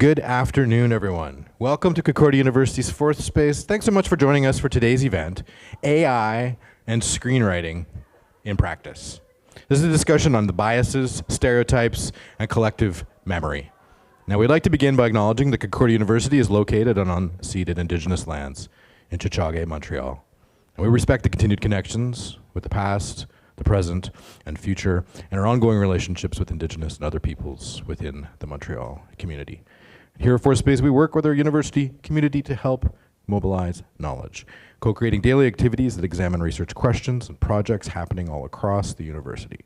Good afternoon, everyone. Welcome to Concordia University's fourth space. Thanks so much for joining us for today's event, AI and Screenwriting in Practice. This is a discussion on the biases, stereotypes, and collective memory. Now, we'd like to begin by acknowledging that Concordia University is located on unceded Indigenous lands in Chichage, Montreal. And we respect the continued connections with the past, the present, and future, and our ongoing relationships with Indigenous and other peoples within the Montreal community. Here at Fourth Space, we work with our university community to help mobilize knowledge, co-creating daily activities that examine research questions and projects happening all across the university.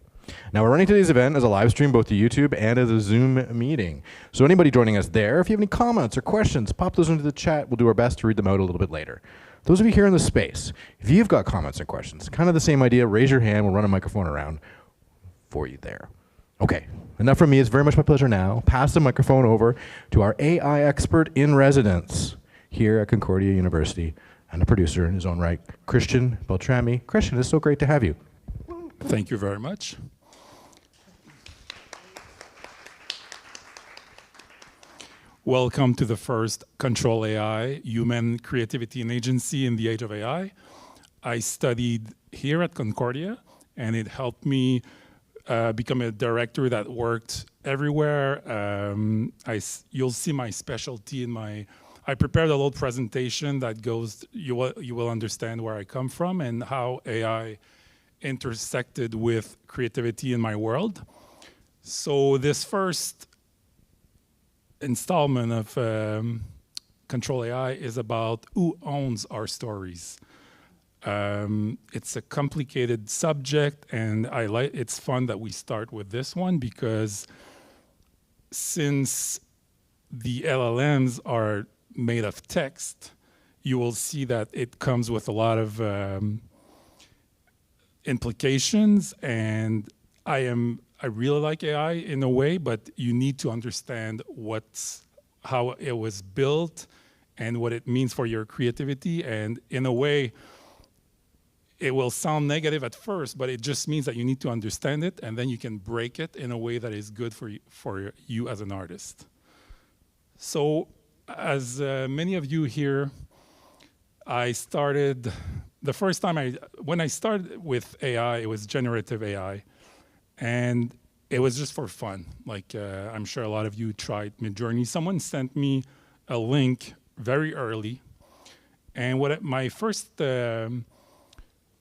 Now, we're running today's event as a live stream both to YouTube and as a Zoom meeting. So anybody joining us there, if you have any comments or questions, pop those into the chat. We'll do our best to read them out a little bit later. Those of you here in the space, if you've got comments or questions, kind of the same idea, raise your hand. We'll run a microphone around for you there. Okay, enough from me. It's very much my pleasure now. Pass the microphone over to our AI expert in residence here at Concordia University and a producer in his own right, Christian Beltrami. Christian, it's so great to have you. Thank you very much. Welcome to the first Control AI, Human Creativity and Agency in the Age of AI. I studied here at Concordia, and it helped me become a director that worked everywhere. You'll see my specialty in I prepared a little presentation that goes, you will understand where I come from and how AI intersected with creativity in my world. So this first installment of Control AI is about who owns our stories. It's a complicated subject, and it's fun that we start with this one because since the LLMs are made of text, you will see that it comes with a lot of implications, and I really like AI in a way, but you need to understand how it was built and what it means for your creativity. And in a way, it will sound negative at first, but it just means that you need to understand it, and then you can break it in a way that is good for you as an artist. So, as many of you here, the first time when I started with AI, it was generative AI. And it was just for fun. Like, I'm sure a lot of you tried Midjourney. Someone sent me a link very early. And my first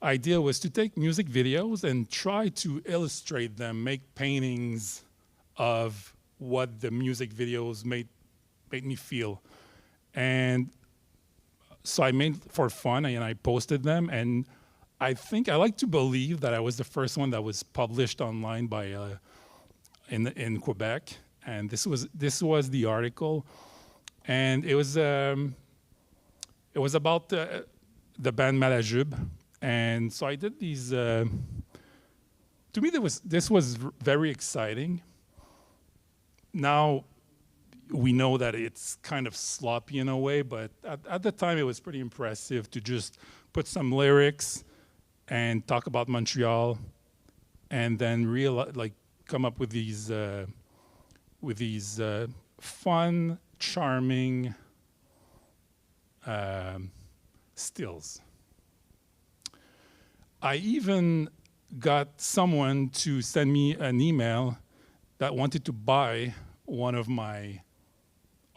idea was to take music videos and try to illustrate them, make paintings of what the music videos made me feel. And so I made for fun, and I posted them. And I like to believe that I was the first one that was published online by in Quebec, and this was the article, and it was about the band Malajube, and so I did these. To me, this was very exciting. Now we know that it's kind of sloppy in a way, but at the time it was pretty impressive to just put some lyrics and talk about Montreal, and then come up with these fun, charming stills. I even got someone to send me an email that wanted to buy one of my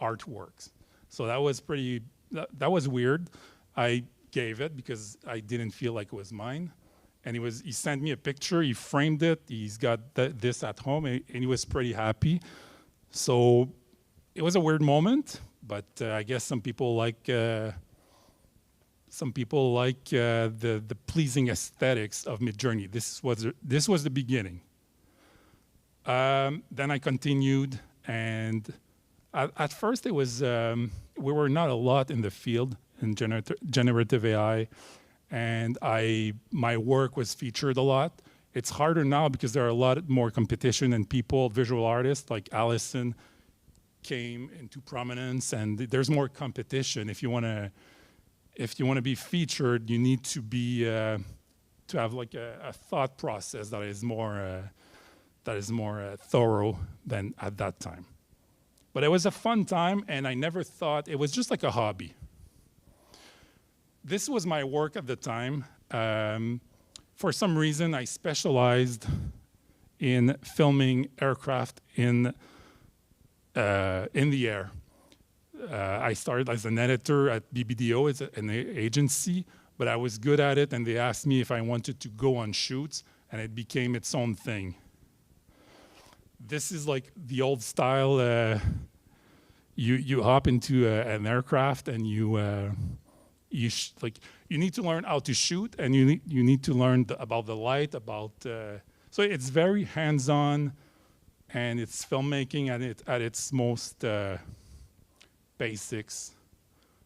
artworks. So that was that was weird. I gave it because I didn't feel like it was mine. And he sent me a picture, he framed it, he's got this at home, and he was pretty happy. So it was a weird moment, but I guess some people like the pleasing aesthetics of Midjourney. This was the beginning. Then I continued, and at first it was we were not a lot in the field in generative AI, and my work was featured a lot. It's harder now because there are a lot more competition, and visual artists like Allison came into prominence, and there's more competition. If you want to be featured, you need to be to have like a thought process that is more thorough than at that time. But it was a fun time, and I never thought, it was just like a hobby. This was my work at the time. For some reason, I specialized in filming aircraft in the air. I started as an editor at BBDO, as an agency, but I was good at it, and they asked me if I wanted to go on shoots, and it became its own thing. This is like the old style. You hop into an aircraft, and you need to learn how to shoot, and you need to learn about the light, so it's very hands-on, and it's filmmaking at its most basics,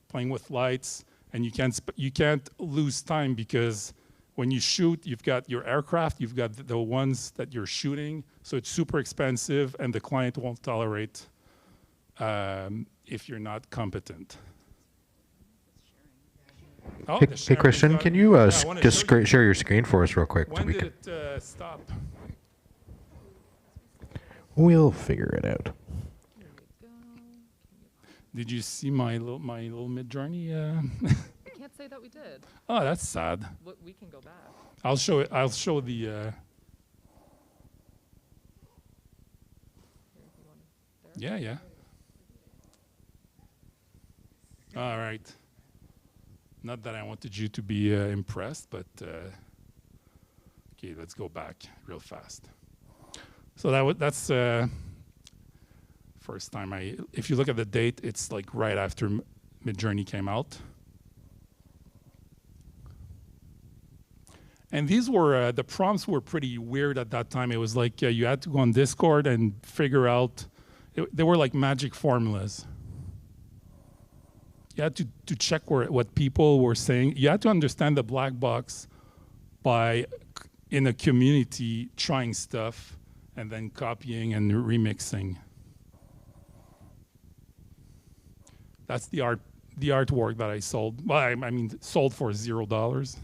playing with lights, and you can't lose time, because when you shoot, you've got your aircraft, you've got the ones that you're shooting, so it's super expensive, and the client won't tolerate if you're not competent. Oh, hey Christian, can you just share your screen for us real quick? When did it stop? We'll figure it out. There we go. Did you see my little Mid-Journey? I can't say that we did. Oh, that's sad. We can go back. I'll show it. I'll show the. Here, if you want it. There? Yeah. All right. Not that I wanted you to be impressed, but okay, let's go back real fast. So that's first time if you look at the date, it's like right after Mid-Journey came out. And these were, the prompts were pretty weird at that time. It was like you had to go on Discord and figure out, they were like magic formulas. You had to check what people were saying. You had to understand the black box by, in a community, trying stuff and then copying and remixing. That's the artwork that I sold. Well, I mean, sold for $0.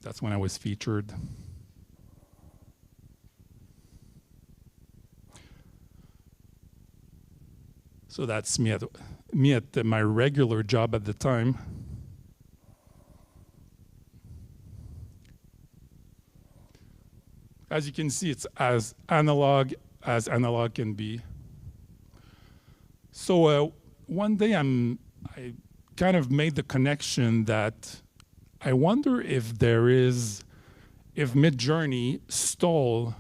That's when I was featured. So that's me at my regular job at the time. As you can see, it's as analog can be. So one day I kind of made the connection that I wonder if Mid-Journey stole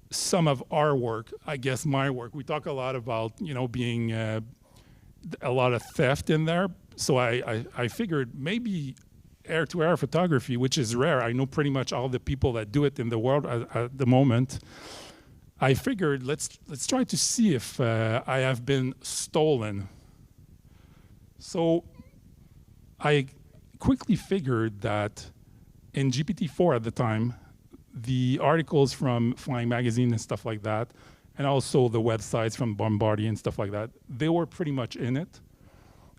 some of our work, I guess my work. We talk a lot about, being a lot of theft in there. So I figured maybe air-to-air photography, which is rare. I know pretty much all the people that do it in the world at the moment. I figured let's try to see if I have been stolen. So I quickly figured that in GPT-4 at the time, the articles from Flying Magazine and stuff like that, and also the websites from Bombardier and stuff like that, they were pretty much in it.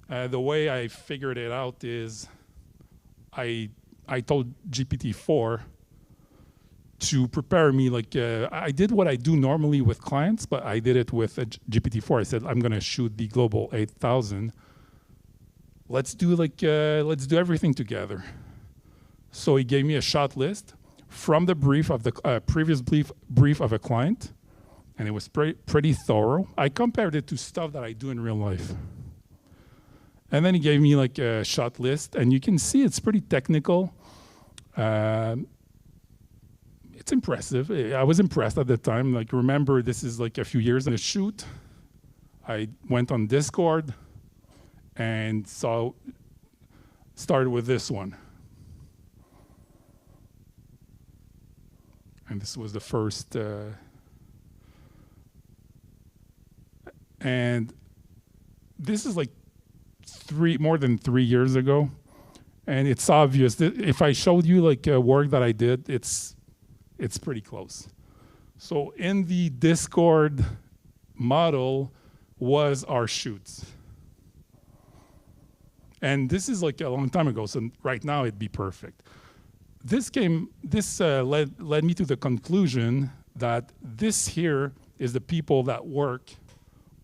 The way I figured it out is I told GPT-4 to prepare me, I did what I do normally with clients, but I did it with GPT-4. I said, I'm gonna shoot the Global 8000. Let's do everything together. So he gave me a shot list from the brief of the previous brief of a client, and it was pretty thorough. I compared it to stuff that I do in real life. And then he gave me a shot list, and you can see it's pretty technical. It's impressive. I was impressed at the time. Remember, this is a few years in a shoot. I went on Discord and started with this one. And this was the first, and this is more than 3 years ago. And it's obvious that if I showed you work that I did, it's pretty close. So in the Discord model was our shoots. And this is a long time ago, so right now it'd be perfect. This led me to the conclusion that this here is the people that work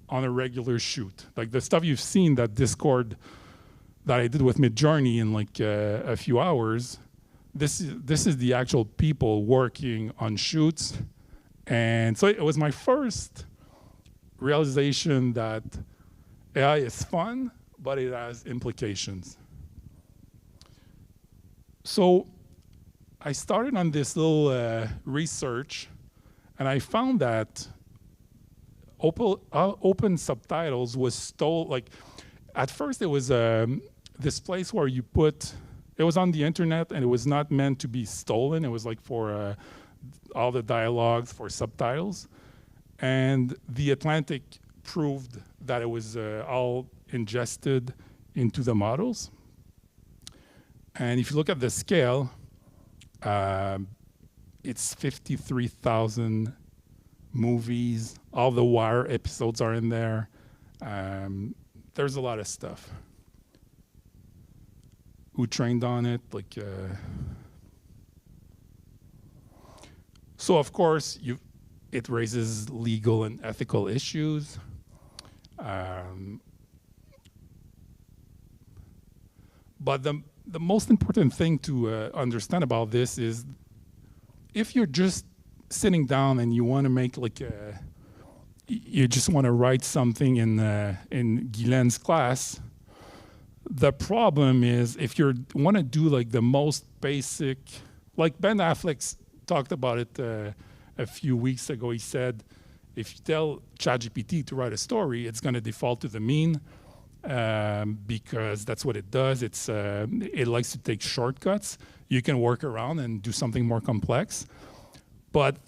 on a regular shoot. Like the stuff you've seen, that Discord that I did with Midjourney in like a few hours, this is the actual people working on shoots. And so it was my first realization that AI is fun, but it has implications. So I started on this little research, and I found that open subtitles was like, at first it was this place where you put, it was on the internet and it was not meant to be stolen. It was like for all the dialogues for subtitles. And The Atlantic proved that it was all ingested into the models. And if you look at the scale, it's 53,000 movies. All the Wire episodes are in there. There's a lot of stuff. Who trained on it? Like, so of course, it raises legal and ethical issues. But the most important thing to understand about this is, if you're just sitting down and you want to make like you just want to write something in Guylain's class, the problem is if you want to do like the most basic, like Ben Affleck talked about it a few weeks ago. He said, if you tell ChatGPT to write a story, it's going to default to the mean because that's what it does. It likes to take shortcuts. You can work around and do something more complex, but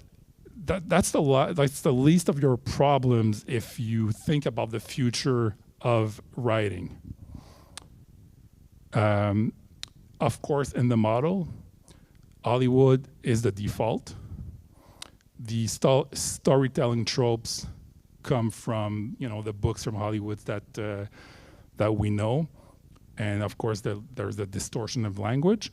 that's the least of your problems if you think about the future of writing. Of course, in the model, Hollywood is the default. The storytelling tropes come from the books from Hollywood that we know, and of course there's the distortion of language.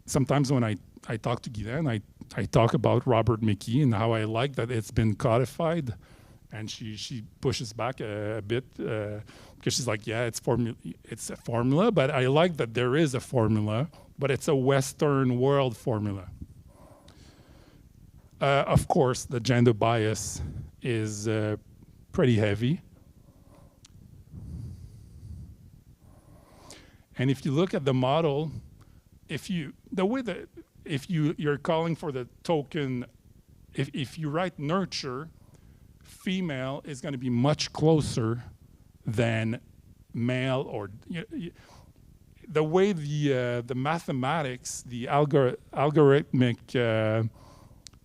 Sometimes when I talk to Guylain, I talk about Robert McKee and how I like that it's been codified, and she pushes back a bit because she's like, yeah, it's a formula, but I like that there is a formula, but it's a Western world formula. Of course, the gender bias is pretty heavy. And if you look at the model, if you're calling for the token, if you write nurture, female is going to be much closer than male, or the way the mathematics, the algorithmic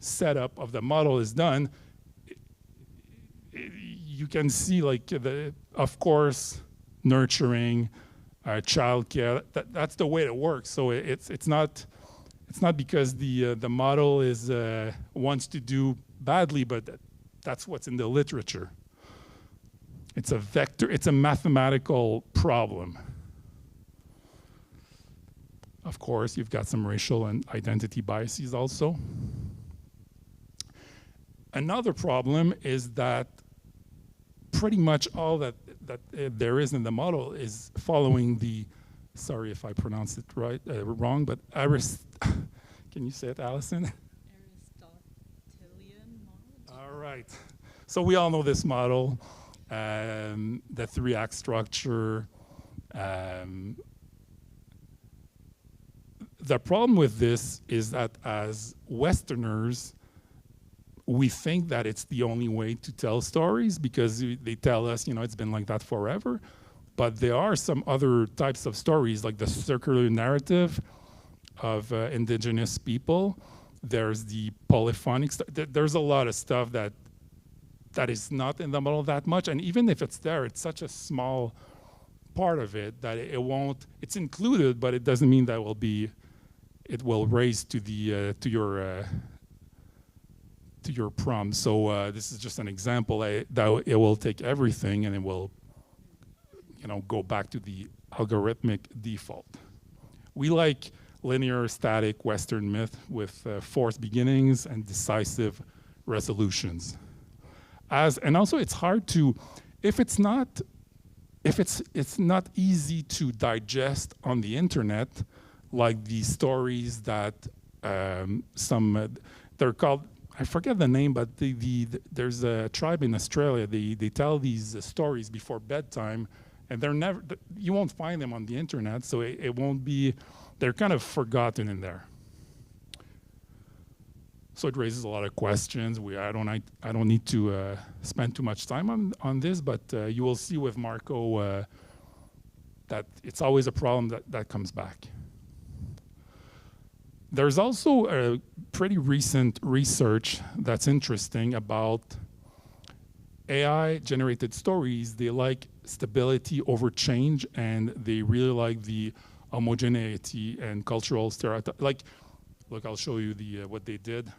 setup of the model is done, you can see like of course, nurturing, childcare. That's the way it works. So it's not because the model wants to do badly, but that's what's in the literature. It's a vector. It's a mathematical problem. Of course, you've got some racial and identity biases also. Another problem is that pretty much all that there is in the model is following the, sorry if I pronounced it wrong, but can you say it, Allison? Aristotelian model. All right. So we all know this model, the three-act structure. The problem with this is that as Westerners, we think that it's the only way to tell stories because they tell us, it's been like that forever. But there are some other types of stories, like the circular narrative of indigenous people. There's the polyphonic stuff. There's a lot of stuff that is not in the model that much. And even if it's there, it's such a small part of it that it won't, it's included, but it doesn't mean that it will raise to your prompt. So this is just an example that it will take everything and it will, go back to the algorithmic default. We like linear, static Western myth with forced beginnings and decisive resolutions. And also it's hard to, if it's not easy to digest on the internet, like the stories that they're called, I forget the name, but there's a tribe in Australia, they tell these stories before bedtime, and you won't find them on the internet, so it won't be, they're kind of forgotten in there. So it raises a lot of questions. I don't need to spend too much time on this, but you will see with Marco that it's always a problem that comes back. There's also a pretty recent research that's interesting about AI-generated stories. They like stability over change, and they really like the homogeneity and cultural stereotype. Look, I'll show you what they did.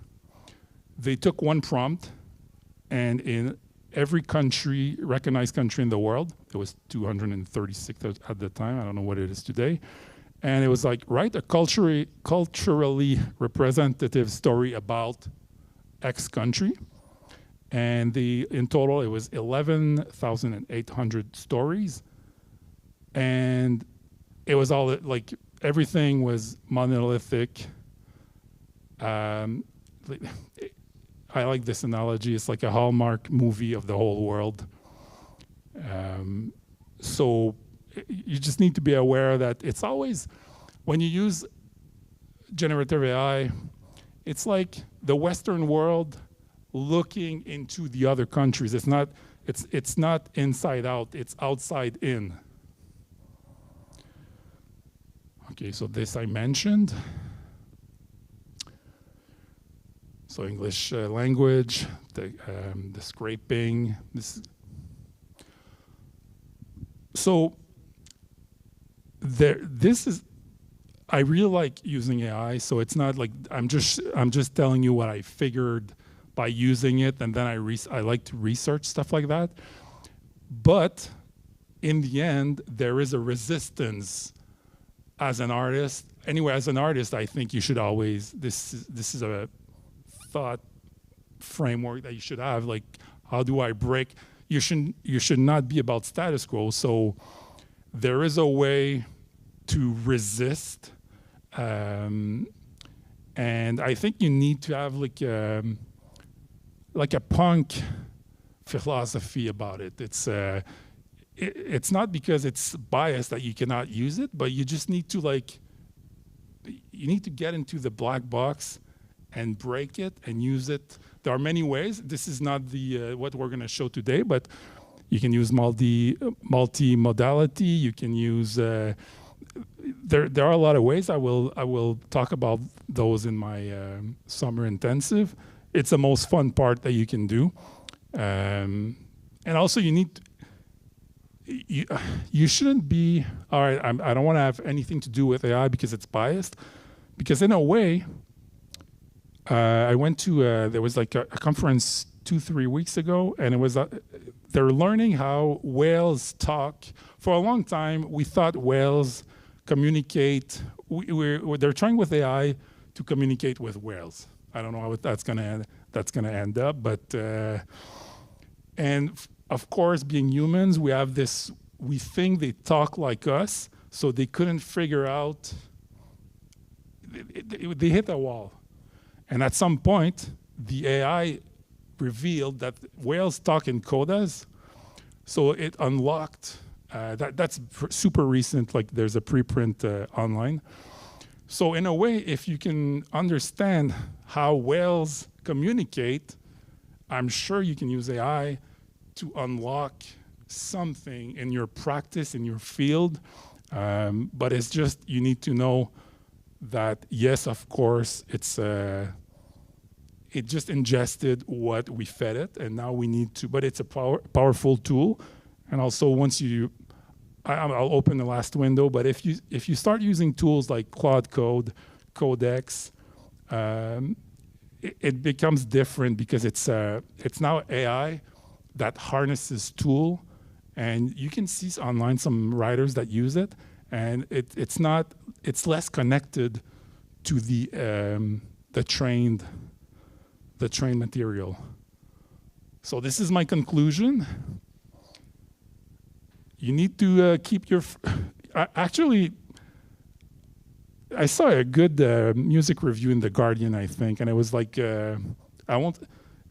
They took one prompt, and in every country, recognized country in the world, it was 236 at the time, I don't know what it is today, and it was like, write a culturally representative story about X country. And in total, it was 11,800 stories. And it was all, like, everything was monolithic. I like this analogy. It's like a Hallmark movie of the whole world. So you just need to be aware that it's always, when you use generative AI, it's like the Western world looking into the other countries. It's not inside out, it's outside in. Okay, so this I mentioned. So English language, the scraping. I really like using AI. So it's not like I'm just telling you what I figured by using it, and then I like to research stuff like that. But in the end, there is a resistance as an artist. Anyway, as an artist, I think you should always, this is a thought framework that you should have, like, how do I break? You should not be about status quo. So there is a way to resist, and I think you need to have like a punk philosophy about it. It's not because it's biased that you cannot use it, but you just need to you need to get into the black box and break it and use it. There are many ways. This is not what we're going to show today, but you can use multi-modality. You can use. There are a lot of ways. I will talk about those in my summer intensive. It's the most fun part that you can do, and also you shouldn't be, all right, I don't want to have anything to do with AI because it's biased, because in a way, I went to, there was like a conference 2-3 weeks ago, and it was, they're learning how whales talk. For a long time, we thought whales communicate, they're trying with AI to communicate with whales. I don't know how that's gonna end up, but, and of course, being humans, we have this, we think they talk like us, so they couldn't figure out, they hit a wall. And at some point, the AI revealed that whales talk in codas, so it unlocked, that's super recent, like there's a preprint online. So in a way, if you can understand how whales communicate, I'm sure you can use AI to unlock something in your practice, in your field. But it's just, you need to know that, yes, of course, it just ingested what we fed it, and now we need to, but it's a powerful tool. And also once I'll open the last window, but if you start using tools like Claude Code, Codex, it becomes different because it's now AI that harnesses tool, and you can see online some writers that use it, and it's less connected to the trained material. So this is my conclusion. You need to keep your. Actually, I saw a good music review in The Guardian, I think, and it was like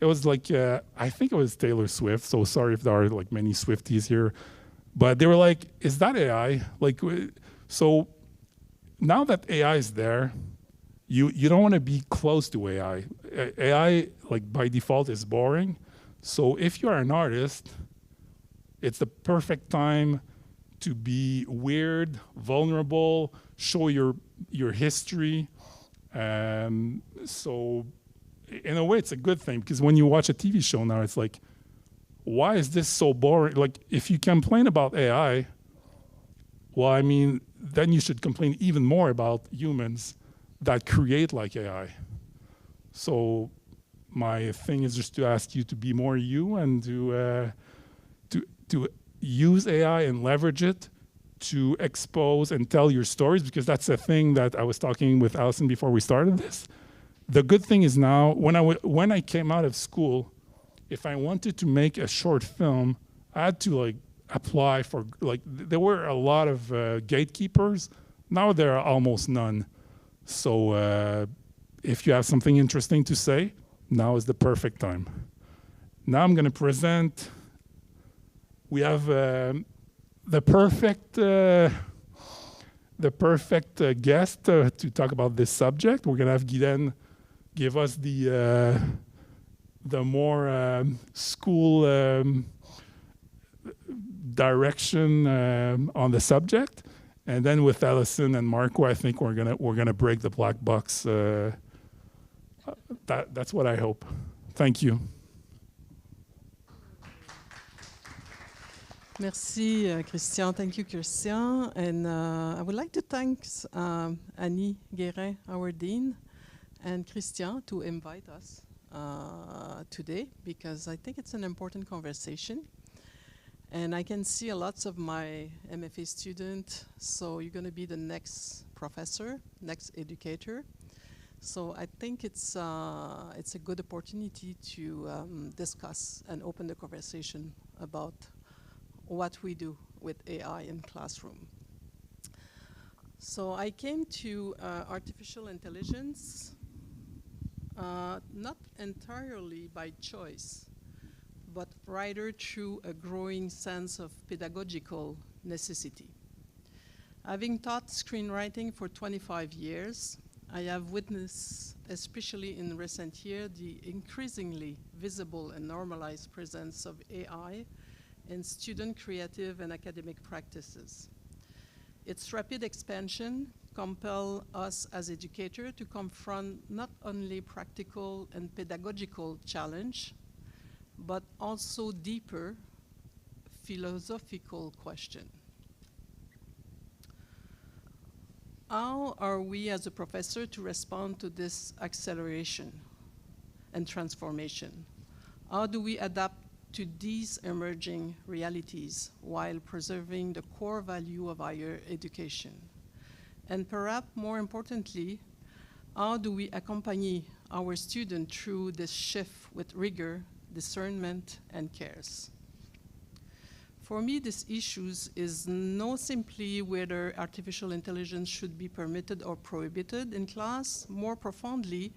It was like I think it was Taylor Swift. So sorry if there are like many Swifties here, but they were like, "Is that AI?" Like, so now that AI is there, you don't want to be close to AI. AI, like by default, is boring. So if you are an artist, it's the perfect time to be weird, vulnerable, show your history. So in a way, it's a good thing, because when you watch a TV show now, it's like, why is this so boring? Like, if you complain about AI, well, I mean, then you should complain even more about humans that create like AI. So my thing is just to ask you to be more you, and to use AI and leverage it to expose and tell your stories, because that's a thing that I was talking with Allison before we started this. The good thing is now, when I came out of school, if I wanted to make a short film, I had to like apply for, like, there were a lot of gatekeepers. Now there are almost none. So if you have something interesting to say, now is the perfect time. Now I'm going to present. We have the perfect guest to talk about this subject. We're going to have Guylaine give us the more school direction on the subject, and then with Allison and Marco, I think we're gonna break the black box. That's what I hope. Thank you. Merci, Christian. Thank you, Christian. And I would like to thank Annie Guérin, our dean, and Christian to invite us today, because I think it's an important conversation. And I can see lots of my MFA students, so you're going to be the next professor, next educator. So I think it's a good opportunity to discuss and open the conversation about what we do with AI in classroom. So I came to artificial intelligence not entirely by choice, but rather through a growing sense of pedagogical necessity. Having taught screenwriting for 25 years, I have witnessed, especially in recent years, the increasingly visible and normalized presence of AI in student creative and academic practices. Its rapid expansion compels us as educators to confront not only practical and pedagogical challenge, but also deeper philosophical question. How are we as a professor to respond to this acceleration and transformation? How do we adapt to these emerging realities while preserving the core value of higher education? And perhaps more importantly, how do we accompany our students through this shift with rigor, discernment, and cares? For me, this issue is not simply whether artificial intelligence should be permitted or prohibited in class. More profoundly,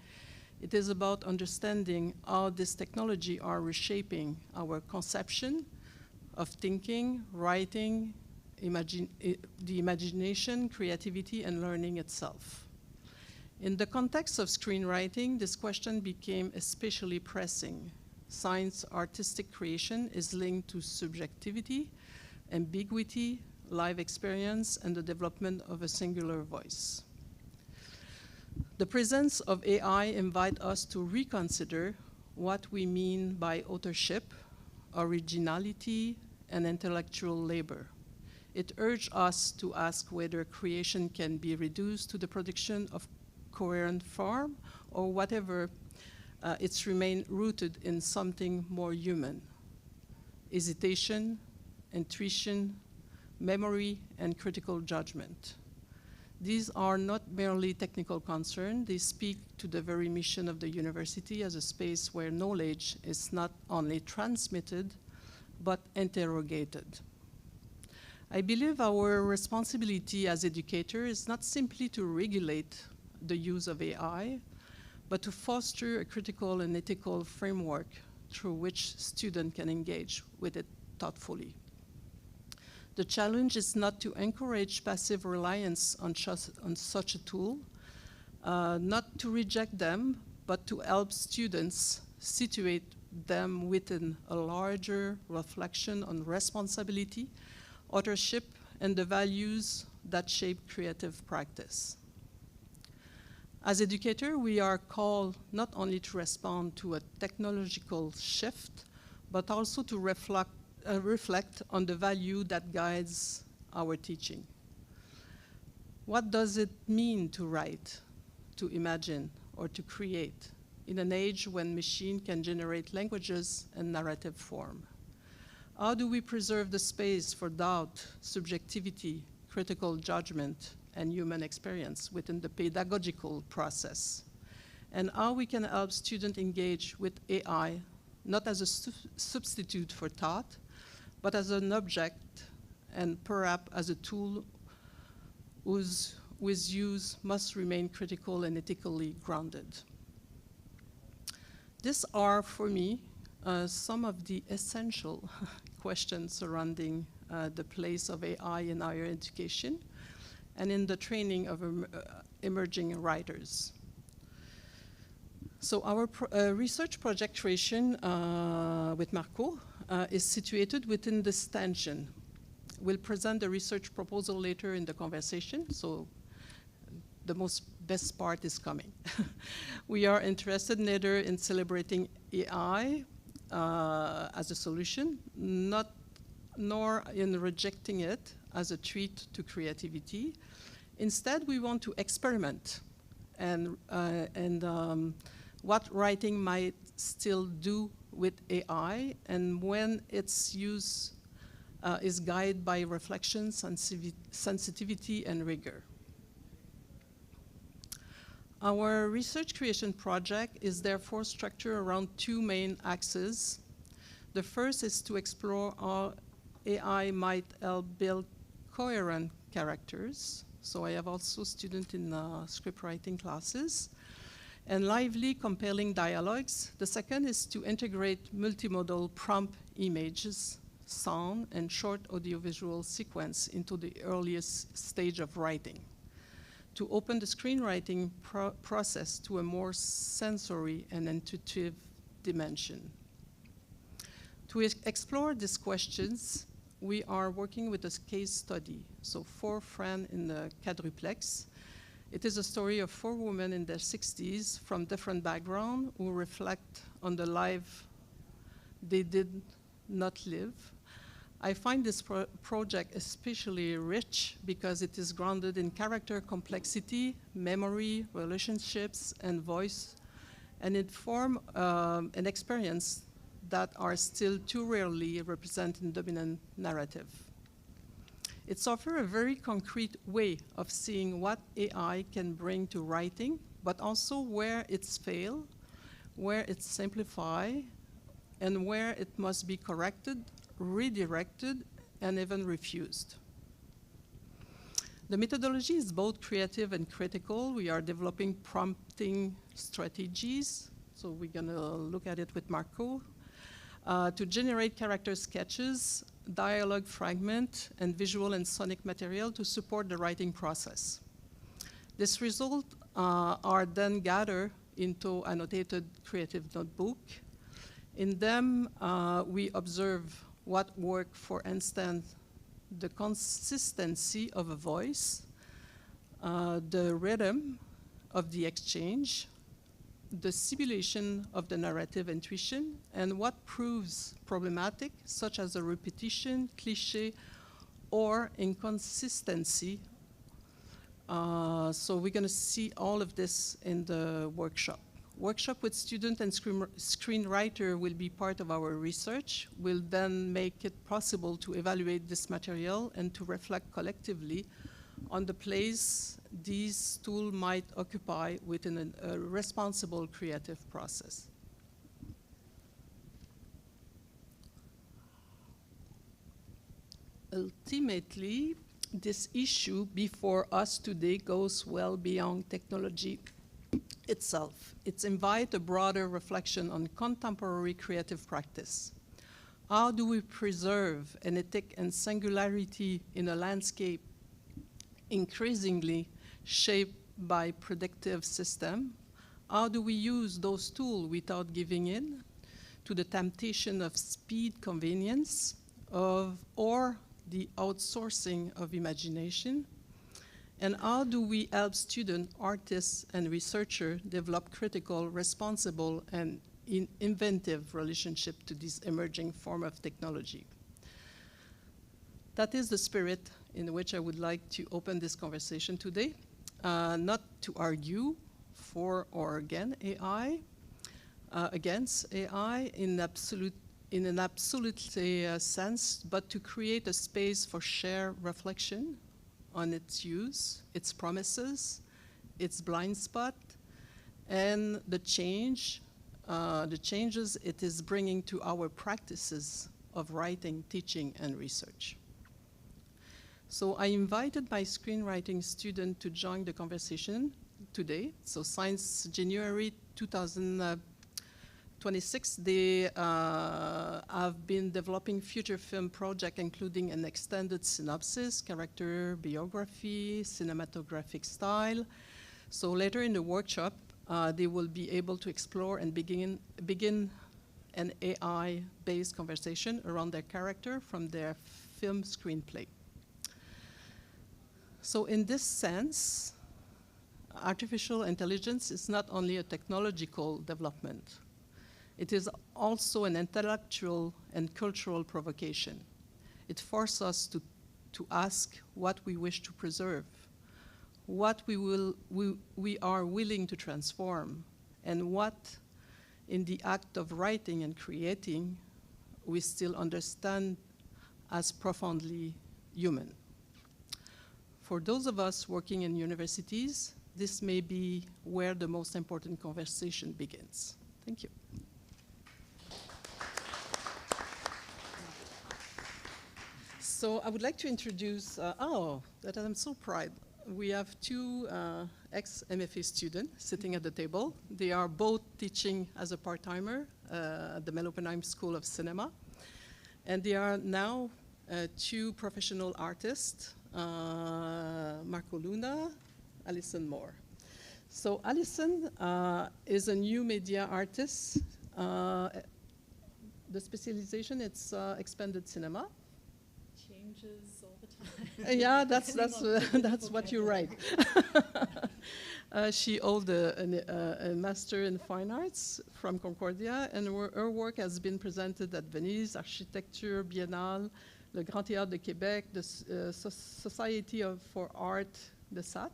it is about understanding how this technology are reshaping our conception of thinking, writing, the imagination, creativity, and learning itself. In the context of screenwriting, this question became especially pressing. Science artistic creation is linked to subjectivity, ambiguity, life experience, and the development of a singular voice. The presence of AI invites us to reconsider what we mean by authorship, originality, and intellectual labor. It urges us to ask whether creation can be reduced to the production of coherent form, or whatever it's remain rooted in something more human: hesitation, intuition, memory, and critical judgment. These are not merely technical concerns, they speak to the very mission of the university as a space where knowledge is not only transmitted, but interrogated. I believe our responsibility as educators is not simply to regulate the use of AI, but to foster a critical and ethical framework through which students can engage with it thoughtfully. The challenge is not to encourage passive reliance on such a tool, not to reject them, but to help students situate them within a larger reflection on responsibility, authorship, and the values that shape creative practice. As educators, we are called not only to respond to a technological shift, but also to reflect on the value that guides our teaching. What does it mean to write, to imagine, or to create in an age when machine can generate languages and narrative form? How do we preserve the space for doubt, subjectivity, critical judgment, and human experience within the pedagogical process? And how we can help students engage with AI, not as a substitute for thought, but as an object and perhaps as a tool whose use must remain critical and ethically grounded. These are, for me, some of the essential questions surrounding the place of AI in higher education and in the training of emerging writers. So our research project creation with Marco is situated within this tension. We'll present the research proposal later in the conversation, so the best part is coming. We are interested neither in celebrating AI as a solution, nor in rejecting it as a treat to creativity. Instead, we want to experiment and what writing might still do with AI, and when its use is guided by reflection, sensitivity, and rigor. Our research creation project is therefore structured around two main axes. The first is to explore how AI might help build coherent characters. So I have also students in script writing classes. And lively, compelling dialogues. The second is to integrate multimodal prompt images, sound, and short audiovisual sequence into the earliest stage of writing, to open the screenwriting process to a more sensory and intuitive dimension. To explore these questions, we are working with a case study. So 4 friends in the quadruplex. It is a story of 4 women in their 60s from different backgrounds who reflect on the life they did not live. I find this project especially rich because it is grounded in character complexity, memory, relationships, and voice, and it forms an experience that are still too rarely represented in dominant narrative. It offers a very concrete way of seeing what AI can bring to writing, but also where it's failed, where it's simplified, and where it must be corrected, redirected, and even refused. The methodology is both creative and critical. We are developing prompting strategies, so we're gonna look at it with Marco, to generate character sketches, dialogue fragment, and visual and sonic material to support the writing process. These results are then gathered into annotated creative notebook. In them, we observe what worked, for instance, the consistency of a voice, the rhythm of the exchange, the simulation of the narrative intuition, and what proves problematic, such as a repetition, cliché, or inconsistency. So we're gonna see all of this in the workshop. Workshop with student and screenwriter will be part of our research. We'll then make it possible to evaluate this material and to reflect collectively on the place these tools might occupy within a responsible creative process. Ultimately, this issue before us today goes well beyond technology itself. It invites a broader reflection on contemporary creative practice. How do we preserve an ethic and singularity in a landscape increasingly shaped by predictive systems? How do we use those tools without giving in to the temptation of speed, convenience, or the outsourcing of imagination? And how do we help students, artists, and researchers develop critical, responsible, and inventive relationship to this emerging form of technology? That is the spirit in which I would like to open this conversation today, not to argue for or against AI, in an absolute sense, but to create a space for shared reflection on its use, its promises, its blind spot, and the changes it is bringing to our practices of writing, teaching, and research. So I invited my screenwriting student to join the conversation today. So since January 2026, they have been developing feature film projects, including an extended synopsis, character biography, cinematographic style. So later in the workshop, they will be able to explore and begin an AI-based conversation around their character from their film screenplay. So in this sense, artificial intelligence is not only a technological development. It is also an intellectual and cultural provocation. It forces us to ask what we wish to preserve, what we are willing to transform, and what, in the act of writing and creating, we still understand as profoundly human. For those of us working in universities, this may be where the most important conversation begins. Thank you. So I would like to introduce, that I'm so proud. We have two ex-MFA students sitting at the table. They are both teaching as a part-timer at the Beltrami School of Cinema. And they are now two professional artists, Marco Luna, Alison Moore. So Alison is a new media artist. The specialization, it's expanded cinema. Changes all the time. Yeah, that's what you write. She holds a master in fine arts from Concordia, and her work has been presented at Venice Architecture Biennale, le Grand Théâtre de Québec, the Society for Art, the SAT,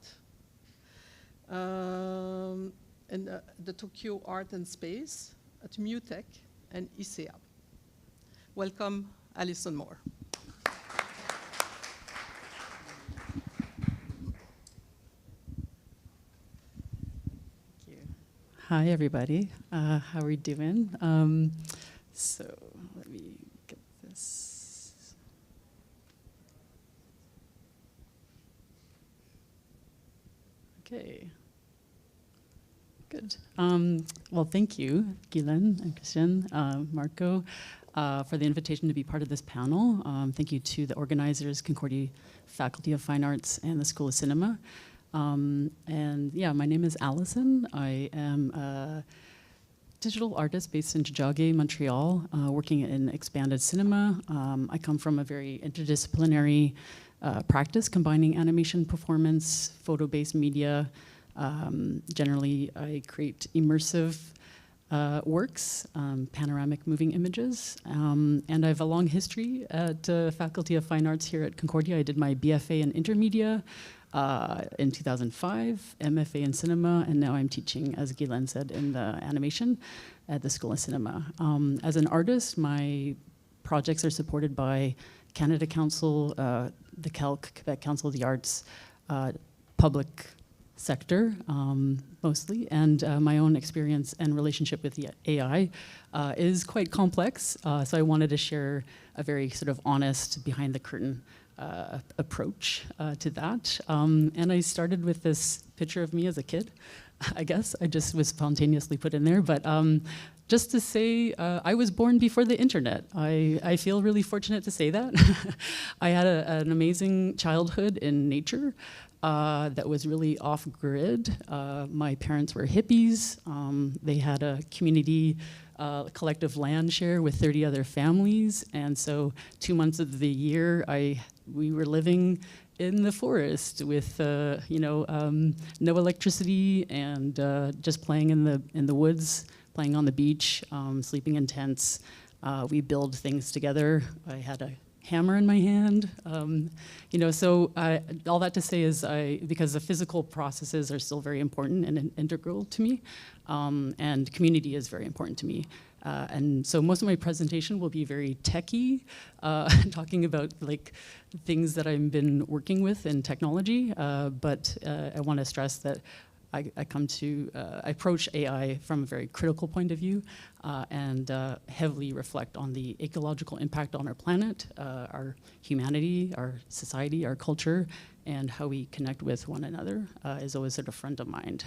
and the Tokyo Art and Space at MUTEC and ICEA. Welcome, Alison Moore. Hi, everybody. How are we doing? So let me get this. Okay. Good. Well, thank you, Guylaine and Christian, Marco, for the invitation to be part of this panel. Thank you to the organizers, Concordia Faculty of Fine Arts and the School of Cinema. And yeah, my name is Alison. I am a digital artist based in Tiohtià:ke, Montreal, working in expanded cinema. I come from a very interdisciplinary practice combining animation, performance, photo-based media. Generally, I create immersive works, panoramic moving images, and I have a long history at Faculty of Fine Arts here at Concordia. I did my BFA in Intermedia in 2005, MFA in cinema, and now I'm teaching, as Guylaine said, in the animation at the School of Cinema. As an artist, my projects are supported by Canada Council, the CALC, Quebec Council of the Arts, public sector mostly, and my own experience and relationship with the AI is quite complex. So I wanted to share a very sort of honest, behind the curtain approach to that. And I started with this picture of me as a kid, I guess. I just was spontaneously put in there. But just to say, I was born before the internet. I feel really fortunate to say that. I had an amazing childhood in nature that was really off-grid. My parents were hippies. They had a community collective land share with 30 other families. And so 2 months of the year, we were living in the forest with no electricity and just playing in the woods, playing on the beach, sleeping in tents. We build things together. I had a hammer in my hand. So all that to say is because the physical processes are still very important and integral to me, and community is very important to me. And so most of my presentation will be very techy, talking about like things that I've been working with in technology, but I want to stress that I approach AI from a very critical point of view and heavily reflect on the ecological impact on our planet, our humanity, our society, our culture, and how we connect with one another is always sort of front of mind.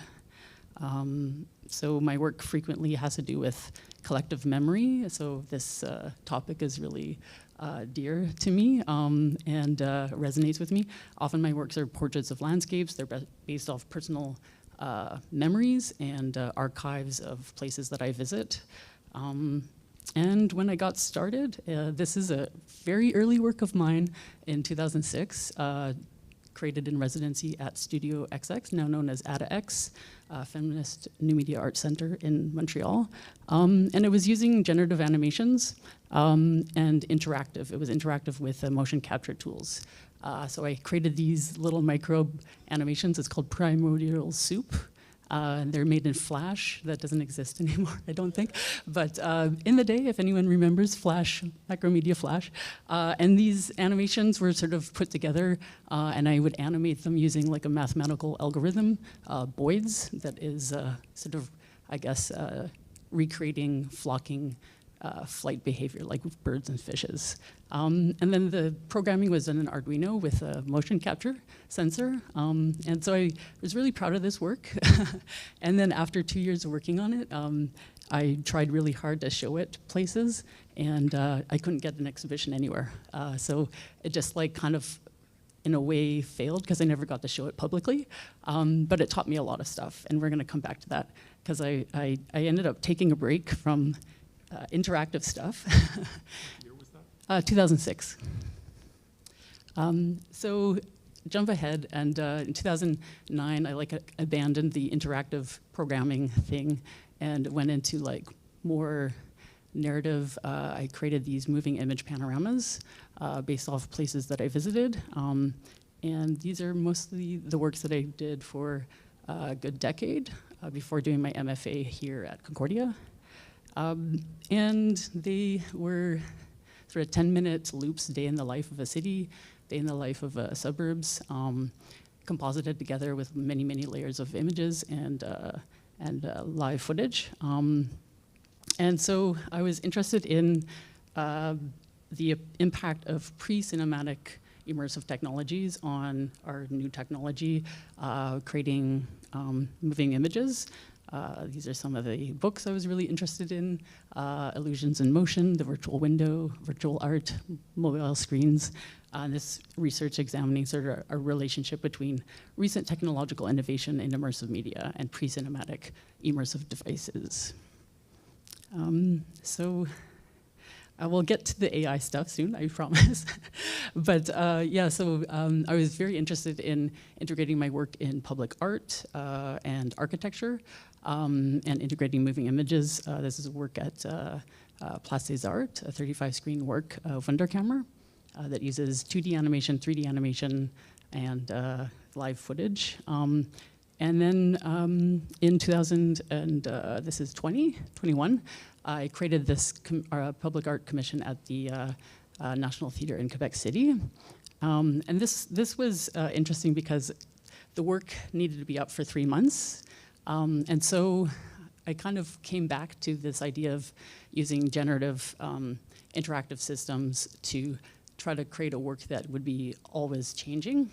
So my work frequently has to do with collective memory, so this topic is really dear to me and resonates with me. Often my works are portraits of landscapes. They're based off personal memories and archives of places that I visit. And when I got started, this is a very early work of mine in 2006, created in residency at Studio XX, now known as AdaX, Feminist New Media Arts Center in Montreal. And it was using generative animations and interactive. It was interactive with motion capture tools. So I created these little microbe animations. It's called Primordial Soup. They're made in Flash. That doesn't exist anymore, I don't think. But in the day, if anyone remembers Flash, Macromedia Flash, and these animations were sort of put together, and I would animate them using like a mathematical algorithm, Boyd's, that is sort of, I guess, recreating flocking flight behavior like birds and fishes. And then the programming was in an Arduino with a motion capture sensor. And so I was really proud of this work. And then after 2 years of working on it, I tried really hard to show it places, and I couldn't get an exhibition anywhere. So it just like kind of, in a way, failed because I never got to show it publicly. But it taught me a lot of stuff, and we're gonna come back to that because I ended up taking a break from interactive stuff. What year was that? 2006. So jump ahead, and in 2009, I abandoned the interactive programming thing and went into like more narrative. I created these moving image panoramas based off places that I visited. And these are mostly the works that I did for a good decade before doing my MFA here at Concordia. And they were sort of 10-minute loops, day in the life of a city, day in the life of suburbs, composited together with many, many layers of images and live footage. And so I was interested in the impact of pre-cinematic immersive technologies on our new technology, creating moving images. These are some of the books I was really interested in: Illusions in Motion, The Virtual Window, Virtual Art, Mobile Screens. This research examining sort of a relationship between recent technological innovation in immersive media and pre-cinematic immersive devices. So I will get to the AI stuff soon, I promise. But yeah, so I was very interested in integrating my work in public art and architecture and integrating moving images. This is a work at Place des Arts, a 35-screen work of Wunderkammer that uses 2D animation, 3D animation, and live footage. And then in 2021, I created this public art commission at the National Theatre in Quebec City. And this was interesting because the work needed to be up for 3 months. And so I kind of came back to this idea of using generative interactive systems to try to create a work that would be always changing.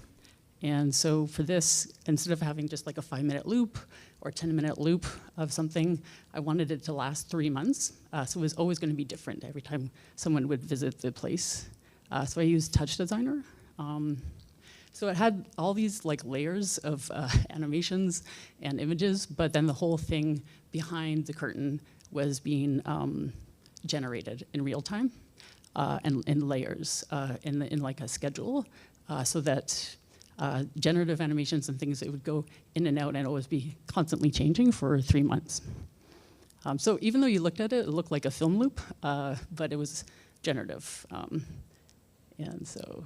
And so for this, instead of having just like a 5-minute loop or a 10-minute loop of something, I wanted it to last 3 months. So it was always going to be different every time someone would visit the place. So I used Touch Designer. So it had all these like layers of animations and images, but then the whole thing behind the curtain was being generated in real time and in layers in like a schedule, so that generative animations and things, it would go in and out and always be constantly changing for 3 months. So even though you looked at it, it looked like a film loop, but it was generative. And so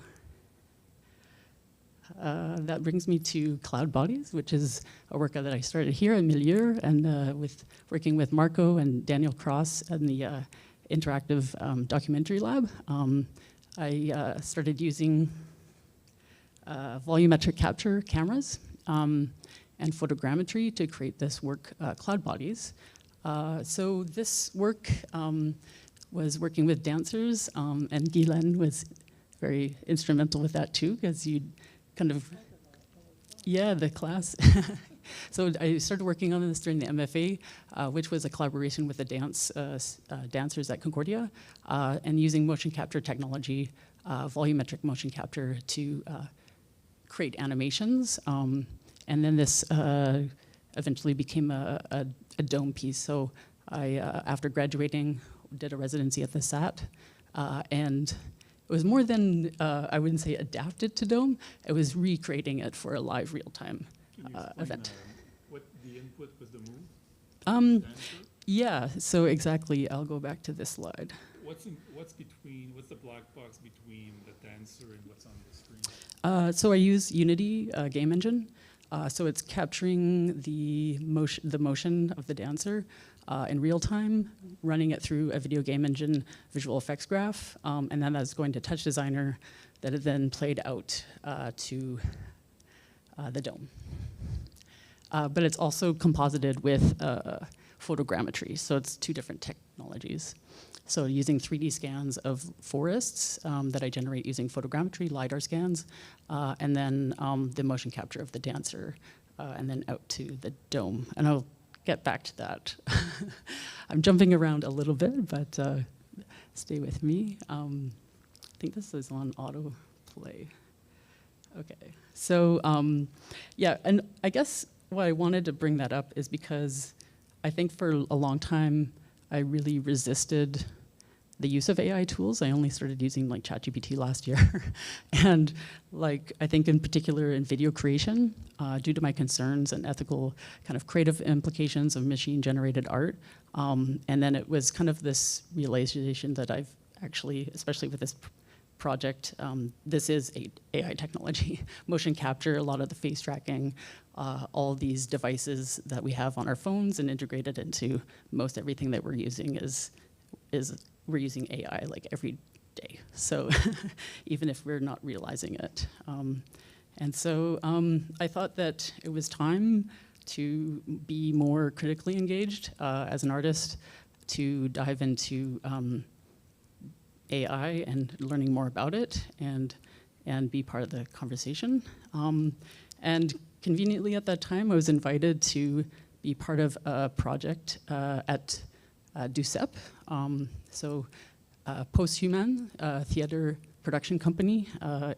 that brings me to Cloud Bodies, which is a work that I started here in Milieu, and working with Marco and Daniel Cross in the interactive documentary lab. I started using volumetric capture cameras and photogrammetry to create this work, Cloud Bodies. So this work was working with dancers, and Guylaine was very instrumental with that too, because you kind of, yeah, the class. So I started working on this during the MFA, which was a collaboration with the dancers at Concordia, and using motion capture technology, volumetric motion capture to create animations. And then this eventually became a dome piece. So I, after graduating, did a residency at the SAT, and it was more than, I wouldn't say adapted to dome, it was recreating it for a live real-time event. What the input was the move? Yeah, so exactly, I'll go back to this slide. What's the black box between the dancer and what's on the screen? So I use Unity game engine. So it's capturing the motion of the dancer in real time, running it through a video game engine visual effects graph, and then that's going to Touch Designer that is then played out to the dome. But it's also composited with photogrammetry, so it's 2 different technologies. So using 3D scans of forests that I generate using photogrammetry, LiDAR scans, and then the motion capture of the dancer, and then out to the dome. And I'll get back to that. I'm jumping around a little bit, but stay with me. I think this is on auto play. Okay, so yeah, and I guess why I wanted to bring that up is because I think for a long time, I really resisted the use of AI tools. I only started using like ChatGPT last year. And like, I think in particular in video creation, due to my concerns and ethical kind of creative implications of machine generated art. And then it was kind of this realization that I've actually, especially with this project, this is AI technology. Motion capture, a lot of the face tracking, all these devices that we have on our phones and integrated into most everything that we're using is we're using AI like every day. So even if we're not realizing it. And so I thought that it was time to be more critically engaged as an artist, to dive into AI and learning more about it and be part of the conversation. And conveniently at that time, I was invited to be part of a project at DUCEP, so Posthuman, theater production company,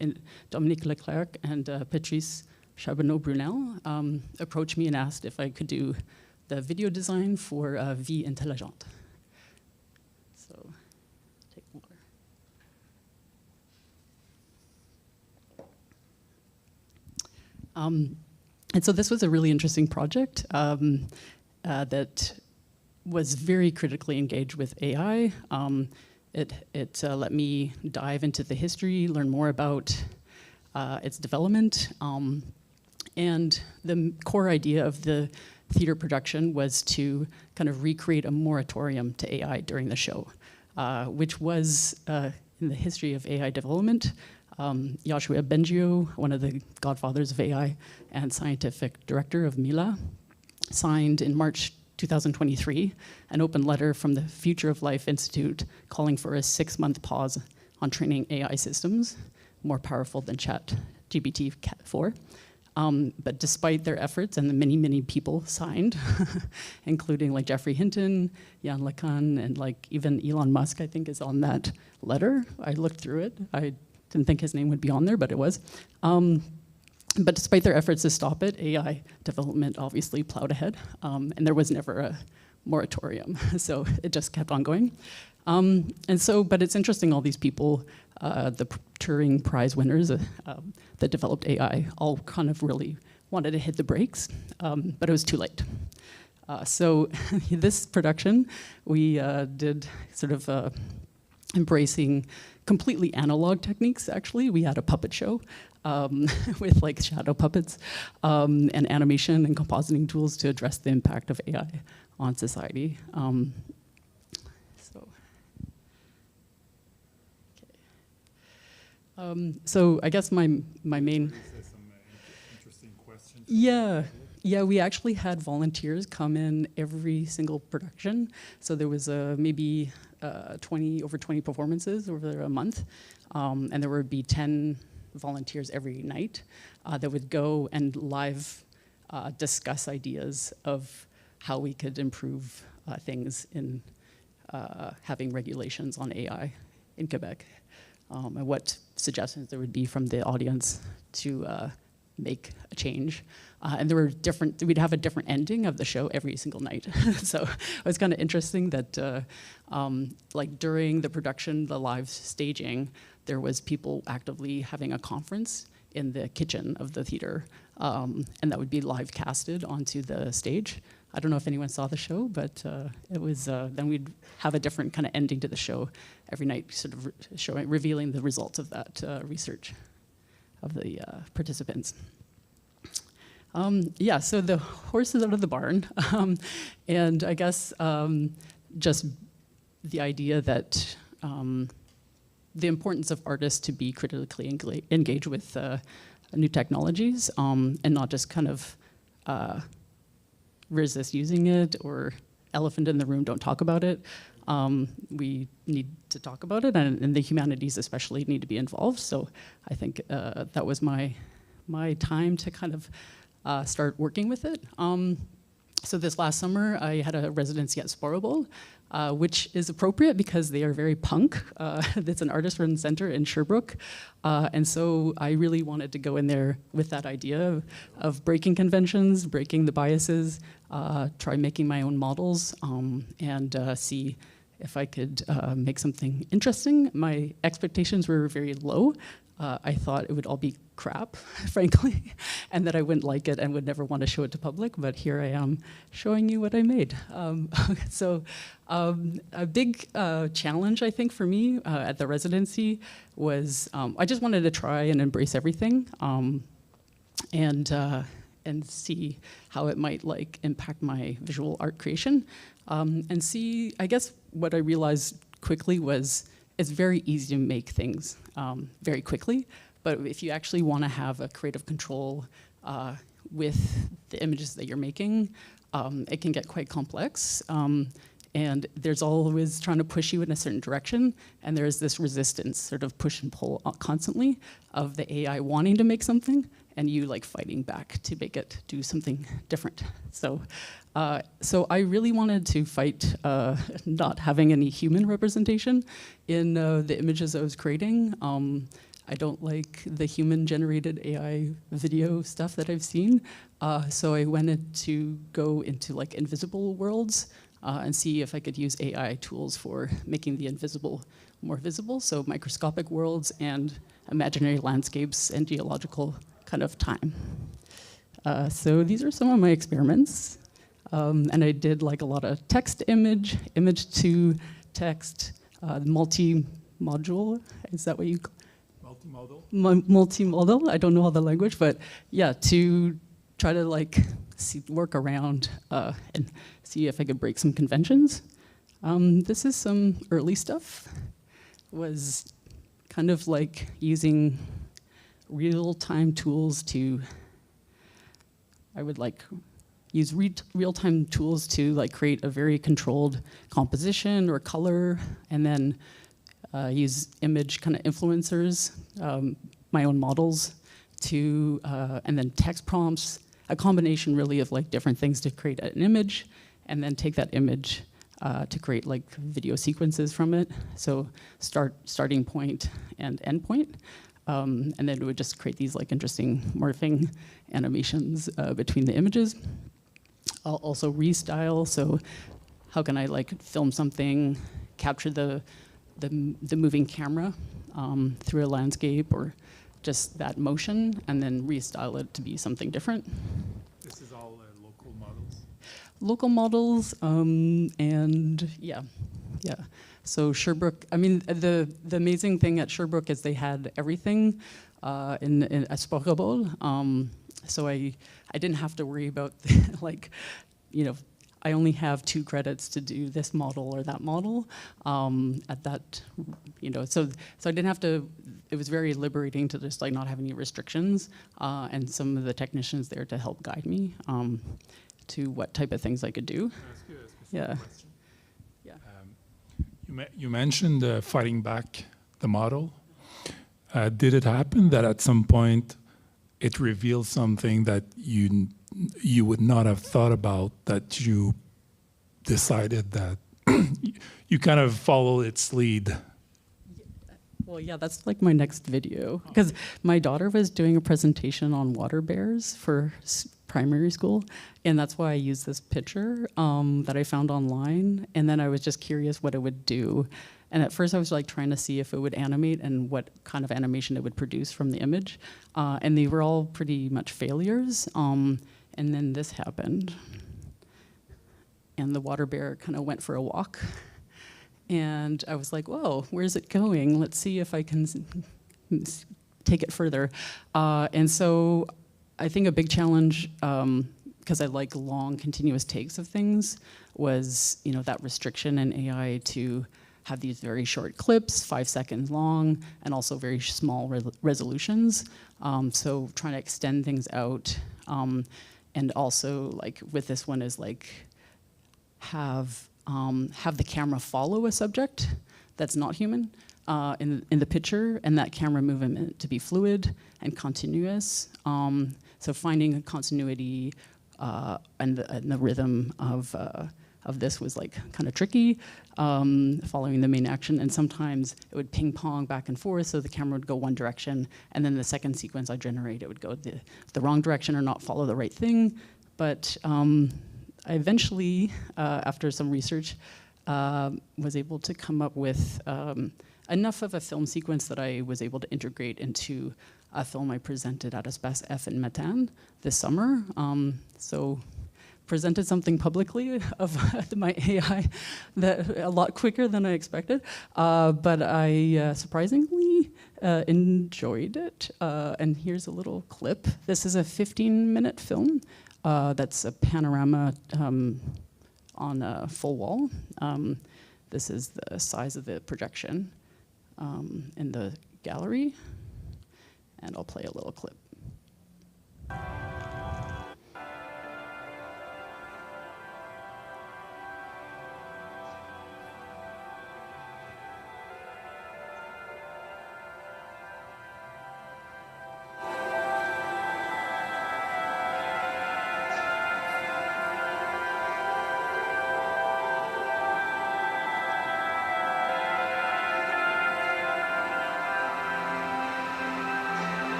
in Dominique Leclerc and Patrice Charbonneau-Brunel approached me and asked if I could do the video design for Vie Intelligente. So, take more. And so this was a really interesting project that was very critically engaged with AI. It let me dive into the history, learn more about its development. And the core idea of the theater production was to kind of recreate a moratorium to AI during the show, which was, in the history of AI development, Joshua Bengio, one of the godfathers of AI and scientific director of Mila, signed in March 2023 an open letter from the Future of Life Institute calling for a 6-month pause on training AI systems, more powerful than ChatGPT-4. But despite their efforts, and the many, many people signed, including like Jeffrey Hinton, Jan LeCun, and like even Elon Musk, I think, is on that letter. I looked through it. I didn't think his name would be on there, but it was. But despite their efforts to stop it, AI development obviously plowed ahead, and there was never a moratorium, so it just kept on going. But it's interesting, all these people, the Turing Prize winners that developed AI, all kind of really wanted to hit the brakes, but it was too late. So this production, we did sort of embracing completely analog techniques, actually. We had a puppet show with like shadow puppets and animation and compositing tools to address the impact of AI on society. So I guess my main... Interesting questions. Yeah, we actually had volunteers come in every single production. So there was maybe over 20 performances over a month. And there would be 10 volunteers every night that would go and live discuss ideas of how we could improve things in having regulations on AI in Quebec. And what suggestions there would be from the audience to make a change. And there were we'd have a different ending of the show every single night. So it was kind of interesting that like during the production, the live staging, there was people actively having a conference in the kitchen of the theater, and that would be live casted onto the stage. I don't know if anyone saw the show, but it was, then we'd have a different kind of ending to the show every night, sort of revealing the results of that research of the participants. Yeah, so the horse is out of the barn. And I guess just the idea that the importance of artists to be critically engaged with new technologies and not just kind of resist using it or elephant in the room, don't talk about it. We need to talk about it, and the humanities especially need to be involved. So I think that was my time to kind of start working with it. So this last summer, I had a residency at Sporable, which is appropriate because they are very punk. It's an artist-run center in Sherbrooke. And so I really wanted to go in there with that idea of breaking conventions, breaking the biases, try making my own models, and see if I could make something interesting. My expectations were very low. I thought it would all be crap, frankly, and that I wouldn't like it and would never want to show it to public, but here I am showing you what I made. So a big challenge, I think, for me at the residency was I just wanted to try and embrace everything and see how it might like impact my visual art creation. And see, I guess what I realized quickly was it's very easy to make things very quickly, but if you actually want to have a creative control with the images that you're making, it can get quite complex. And there's always trying to push you in a certain direction, and there's this resistance, sort of push and pull constantly of the AI wanting to make something, and you like fighting back to make it do something different. So I really wanted to fight not having any human representation in the images I was creating. I don't like the human-generated AI video stuff that I've seen. So I wanted to go into like invisible worlds and see if I could use AI tools for making the invisible more visible. So microscopic worlds and imaginary landscapes and geological kind of time. So these are some of my experiments. And I did like a lot of text image, image to text, multi-module, is that what you call it? Multimodal? Multimodal, I don't know all the language, but yeah, to try to like work around and see if I could break some conventions. This is some early stuff. Was kind of like using real-time tools to, I would like use real-time tools to like create a very controlled composition or color, and then use image kind of influencers, my own models, to, and then text prompts, a combination really of like different things to create an image, and then take that image to create like video sequences from it. So starting point and end point. And then it would just create these like interesting morphing animations between the images. I'll also restyle, so how can I like film something, capture the moving camera through a landscape or just that motion, and then restyle it to be something different. This is all local models? Local models, and yeah. So Sherbrooke, I mean, the amazing thing at Sherbrooke is they had everything in Esporable. So I didn't have to worry about like, you know, I only have 2 credits to do this model or that model at that, you know, so I didn't have to, it was very liberating to just like not have any restrictions, and some of the technicians there to help guide me to what type of things I could do. Yeah. You mentioned fighting back the model. Did it happen that at some point it revealed something that you would not have thought about, that you decided that you kind of follow its lead? Well, yeah, that's like my next video, because my daughter was doing a presentation on water bears for primary school, and that's why I used this picture that I found online, and then I was just curious what it would do. And at first I was like trying to see if it would animate and what kind of animation it would produce from the image, and they were all pretty much failures. And then this happened, and the water bear kind of went for a walk. And I was like, whoa, where's it going? Let's see if I can take it further. And so I think a big challenge, because I like long continuous takes of things, was, you know, that restriction in AI to have these very short clips, 5 seconds long, and also very small resolutions. So trying to extend things out, and also like with this one is like have the camera follow a subject that's not human in the picture, and that camera movement to be fluid and continuous. So finding a continuity and the rhythm of this was like kind of tricky, following the main action, and sometimes it would ping pong back and forth, so the camera would go one direction, and then the second sequence I generate, it would go the wrong direction or not follow the right thing. But I eventually, after some research, was able to come up with enough of a film sequence that I was able to integrate into a film I presented at Espace F in Matane this summer. So presented something publicly of my AI that a lot quicker than I expected, but I surprisingly enjoyed it. And here's a little clip. This is a 15-minute film that's a panorama on a full wall. This is the size of the projection in the gallery, and I'll play a little clip.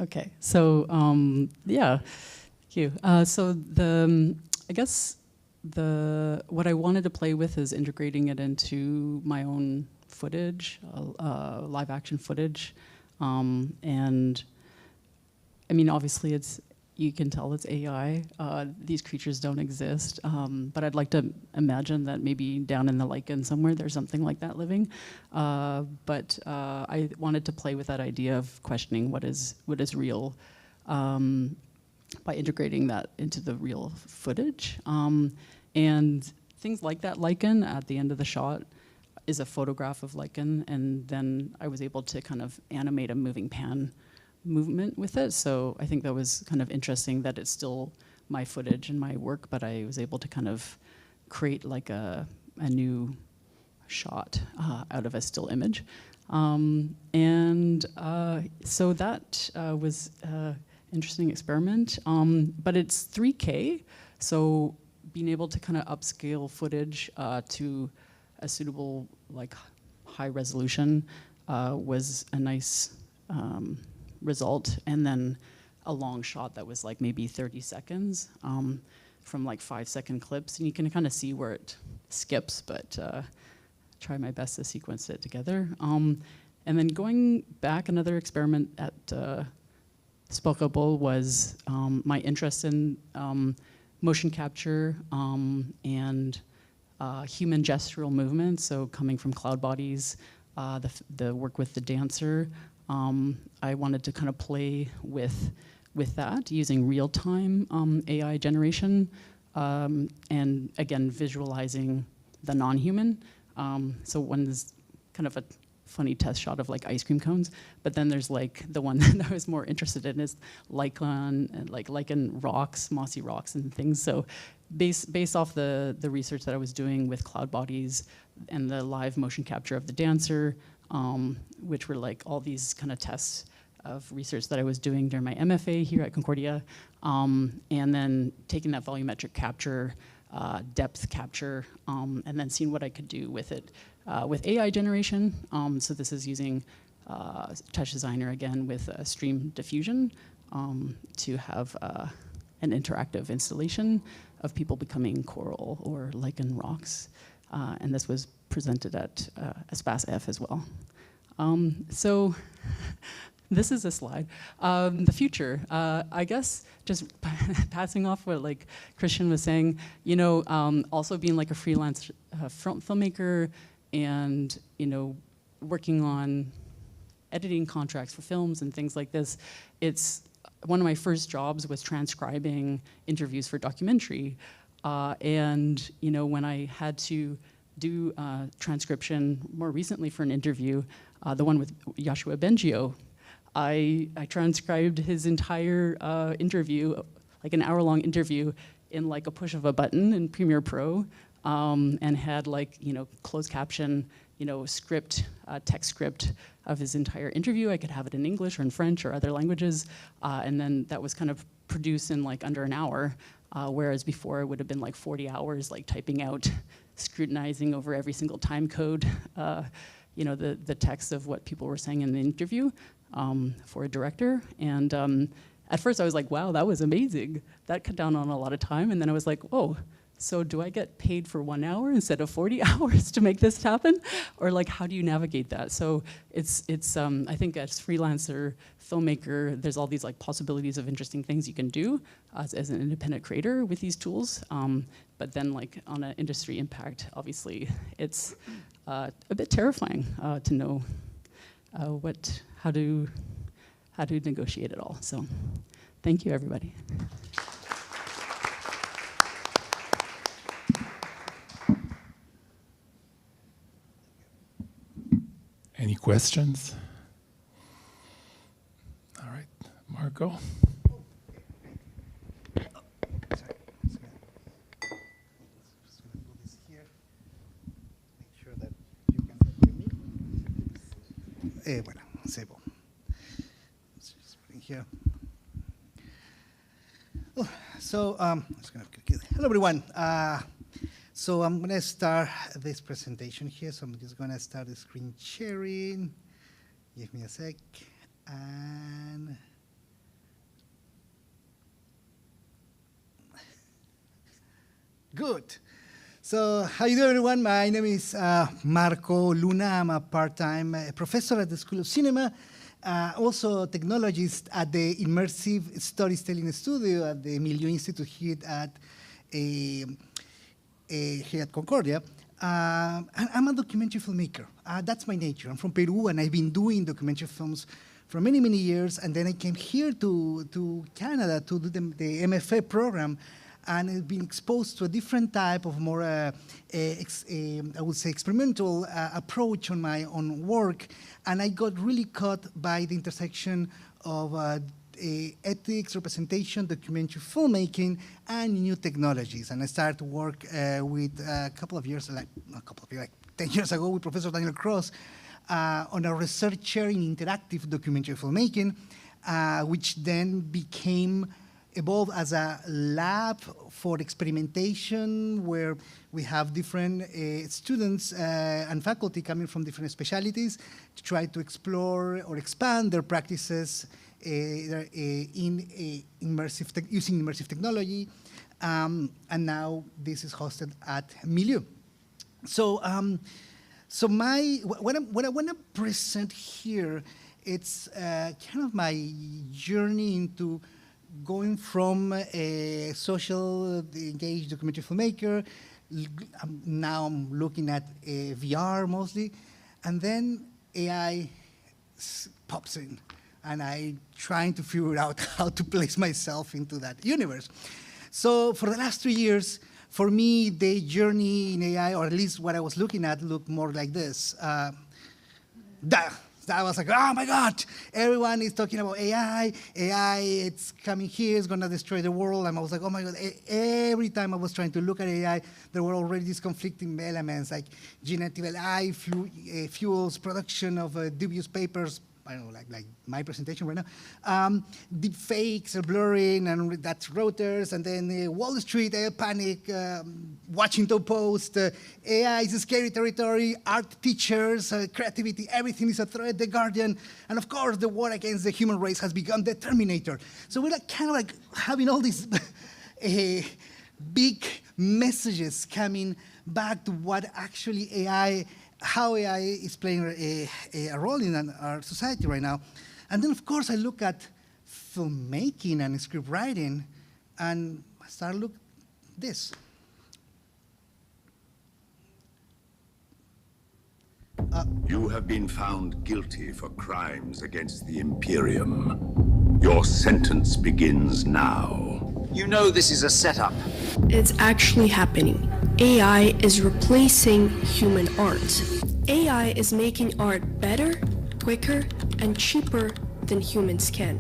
Okay, so yeah, thank you. So I guess what I wanted to play with is integrating it into my own footage, live action footage, and I mean, obviously you can tell it's AI. These creatures don't exist, but I'd like to imagine that maybe down in the lichen somewhere there's something like that living. But I wanted to play with that idea of questioning what is real by integrating that into the real footage. And things like that lichen at the end of the shot is a photograph of lichen, and then I was able to kind of animate a moving pan movement with it. So I think that was kind of interesting that it's still my footage and my work, but I was able to kind of create like a new shot out of a still image. So that was an interesting experiment, but it's 3K, so being able to kind of upscale footage to a suitable, like, high resolution was a nice result, and then a long shot that was like maybe 30 seconds from like 5-second clips, and you can kind of see where it skips, but try my best to sequence it together. And then going back, another experiment at Spokable was my interest in motion capture and human gestural movement, so coming from cloud bodies, the work with the dancer. I wanted to kind of play with that using real-time AI generation, and again, visualizing the non-human. So one is kind of a funny test shot of like ice cream cones, but then there's like the one that I was more interested in is lichen rocks, mossy rocks and things. So based off the research that I was doing with cloud bodies and the live motion capture of the dancer, which were like all these kind of tests of research that I was doing during my MFA here at Concordia, and then taking that volumetric capture, depth capture, and then seeing what I could do with it with AI generation. So this is using Touch Designer again with stream diffusion to have an interactive installation of people becoming coral or lichen rocks. And this was presented at Espace F as well. So this is a slide. The future, I guess, just passing off what like Christian was saying, you know, also being like a freelance filmmaker and, you know, working on editing contracts for films and things like this. It's one of my first jobs was transcribing interviews for documentary. And, you know, when I had to do transcription more recently for an interview, the one with Joshua Bengio, I transcribed his entire interview, like an hour-long interview, in like a push of a button in Premiere Pro, and had like, you know, closed caption, you know, script, text script of his entire interview. I could have it in English or in French or other languages, and then that was kind of produced in like under an hour, whereas before it would have been like 40 hours, like typing out, scrutinizing over every single time code, you know, the text of what people were saying in the interview for a director. And at first I was like, wow, that was amazing. That cut down on a lot of time. And then I was like, whoa, so do I get paid for 1 hour instead of 40 hours to make this happen? Or like, how do you navigate that? So it's I think as freelancer, filmmaker, there's all these like possibilities of interesting things you can do as an independent creator with these tools. But then like on an industry impact, obviously, it's a bit terrifying to know how to negotiate it all. So thank you, everybody. Any questions? All right, Marco. Bueno, sebo. Just put it here. Oh, so, hello everyone. So I'm going to start this presentation here. So I'm just going to start the screen sharing. Give me a sec. And Good. So how you doing, everyone? My name is Marco Luna. I'm a part-time professor at the School of Cinema, also technologist at the Immersive Storytelling Studio at the Milieu Institute here at Concordia. And I'm a documentary filmmaker. That's my nature. I'm from Peru, and I've been doing documentary films for many, many years. And then I came here to Canada to do the MFA program, and I've been exposed to a different type of more, I would say, experimental approach on my own work. And I got really caught by the intersection of ethics, representation, documentary filmmaking, and new technologies. And I started to work with a couple of years, like 10 years ago, with Professor Daniel Cross on a research chair in interactive documentary filmmaking, which then evolved as a lab for experimentation, where we have different students and faculty coming from different specialties to try to explore or expand their practices using immersive technology. And now this is hosted at Milieu. So, what I want to present here, it's kind of my journey into going from a social engaged documentary filmmaker. Now I'm looking at VR mostly, and then AI pops in, and I'm trying to figure out how to place myself into that universe. So for the last 3 years, for me, the journey in AI, or at least what I was looking at, looked more like this. I was like, oh my God, everyone is talking about AI. AI, it's coming here, it's gonna destroy the world. And I was like, oh my God, every time I was trying to look at AI, there were already these conflicting elements, like generative AI fuels production of dubious papers. I don't know, like my presentation right now. Deep fakes are blurring, and that's Reuters, and then Wall Street, panic, Washington Post, AI is a scary territory, art teachers, creativity, everything is a threat, The Guardian, and of course the war against the human race has become the Terminator. So we're like kind of like having all these big messages coming back to what actually how AI is playing a role in our society right now. And then, of course, I look at filmmaking and script writing, and I start look this. You have been found guilty for crimes against the Imperium. Your sentence begins now. You know this is a setup. It's actually happening. AI is replacing human art. AI is making art better, quicker, and cheaper than humans can.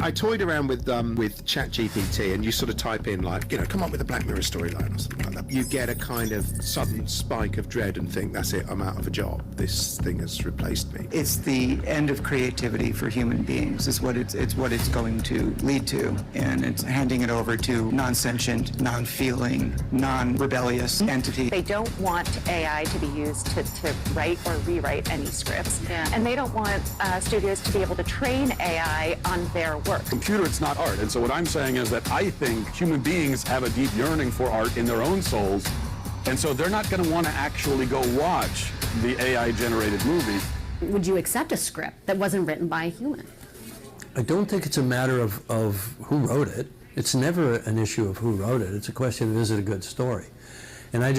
I toyed around with ChatGPT, and you sort of type in, like, come up with a Black Mirror storyline or something like that. You get a kind of sudden spike of dread and think, that's it, I'm out of a job. This thing has replaced me. It's the end of creativity for human beings. It's what it's going to lead to, and it's handing it over to non-sentient, non-feeling, non-rebellious entities. They don't want AI to be used to write or rewrite any scripts, and they don't want studios to be able to train AI on their work. Computer, it's not art. And so what I'm saying is that I think human beings have a deep yearning for art in their own souls. And so they're not going to want to actually go watch the AI-generated movie. Would you accept a script that wasn't written by a human? I don't think it's a matter of who wrote it. It's never an issue of who wrote it. It's a question of, is it a good story? And I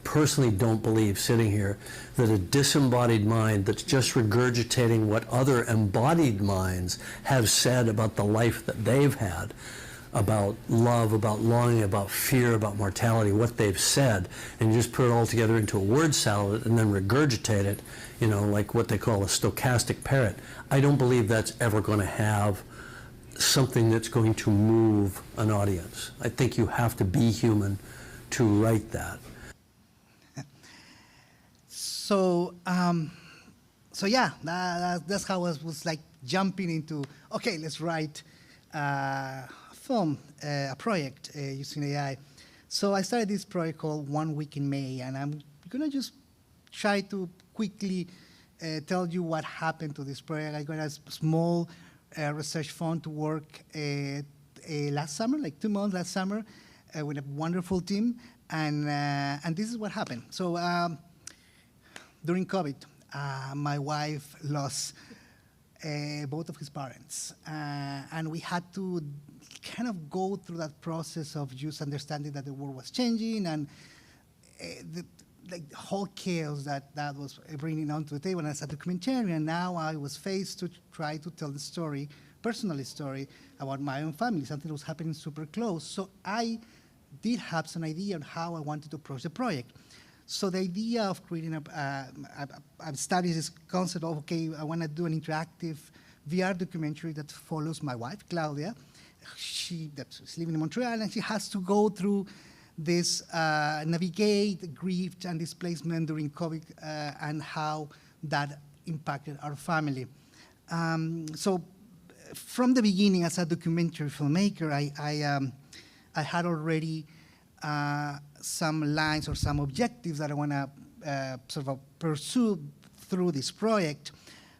personally don't believe, sitting here, that a disembodied mind that's just regurgitating what other embodied minds have said about the life that they've had, about love, about longing, about fear, about mortality, what they've said, and you just put it all together into a word salad and then regurgitate it, like what they call a stochastic parrot. I don't believe that's ever going to have something that's going to move an audience. I think you have to be human to write that. So yeah, that's how I was like jumping into, okay, let's write a film, a project using AI. So I started this project called 1 Week in May, and I'm gonna just try to quickly tell you what happened to this project. I got a small research fund to work last summer, like 2 months last summer, with a wonderful team, and this is what happened. So during COVID, my wife lost both of his parents, and we had to kind of go through that process of just understanding that the world was changing and the whole chaos that was bringing onto the table. And as a documentarian, now I was faced to try to tell the story, personal story, about my own family, something that was happening super close. So I did have some idea on how I wanted to approach the project. So the idea of creating I've studied this concept of, okay, I want to do an interactive VR documentary that follows my wife, Claudia. That's living in Montreal, and she has to go through this, navigate grief and displacement during COVID, and how that impacted our family. So from the beginning, as a documentary filmmaker, I had already some lines or some objectives that I want to sort of pursue through this project.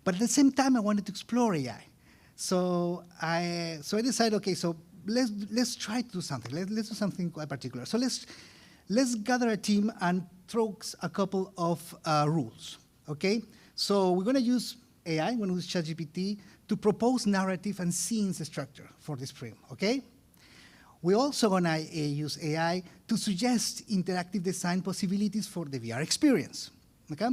But at the same time, I wanted to explore AI. So I decided, okay, so let's try to do something. Let's do something quite particular. So let's gather a team and throw a couple of rules, okay? So we're going to use AI, we're going to use ChatGPT to propose narrative and scenes structure for this film, okay? We're also going to use AI to suggest interactive design possibilities for the VR experience, okay?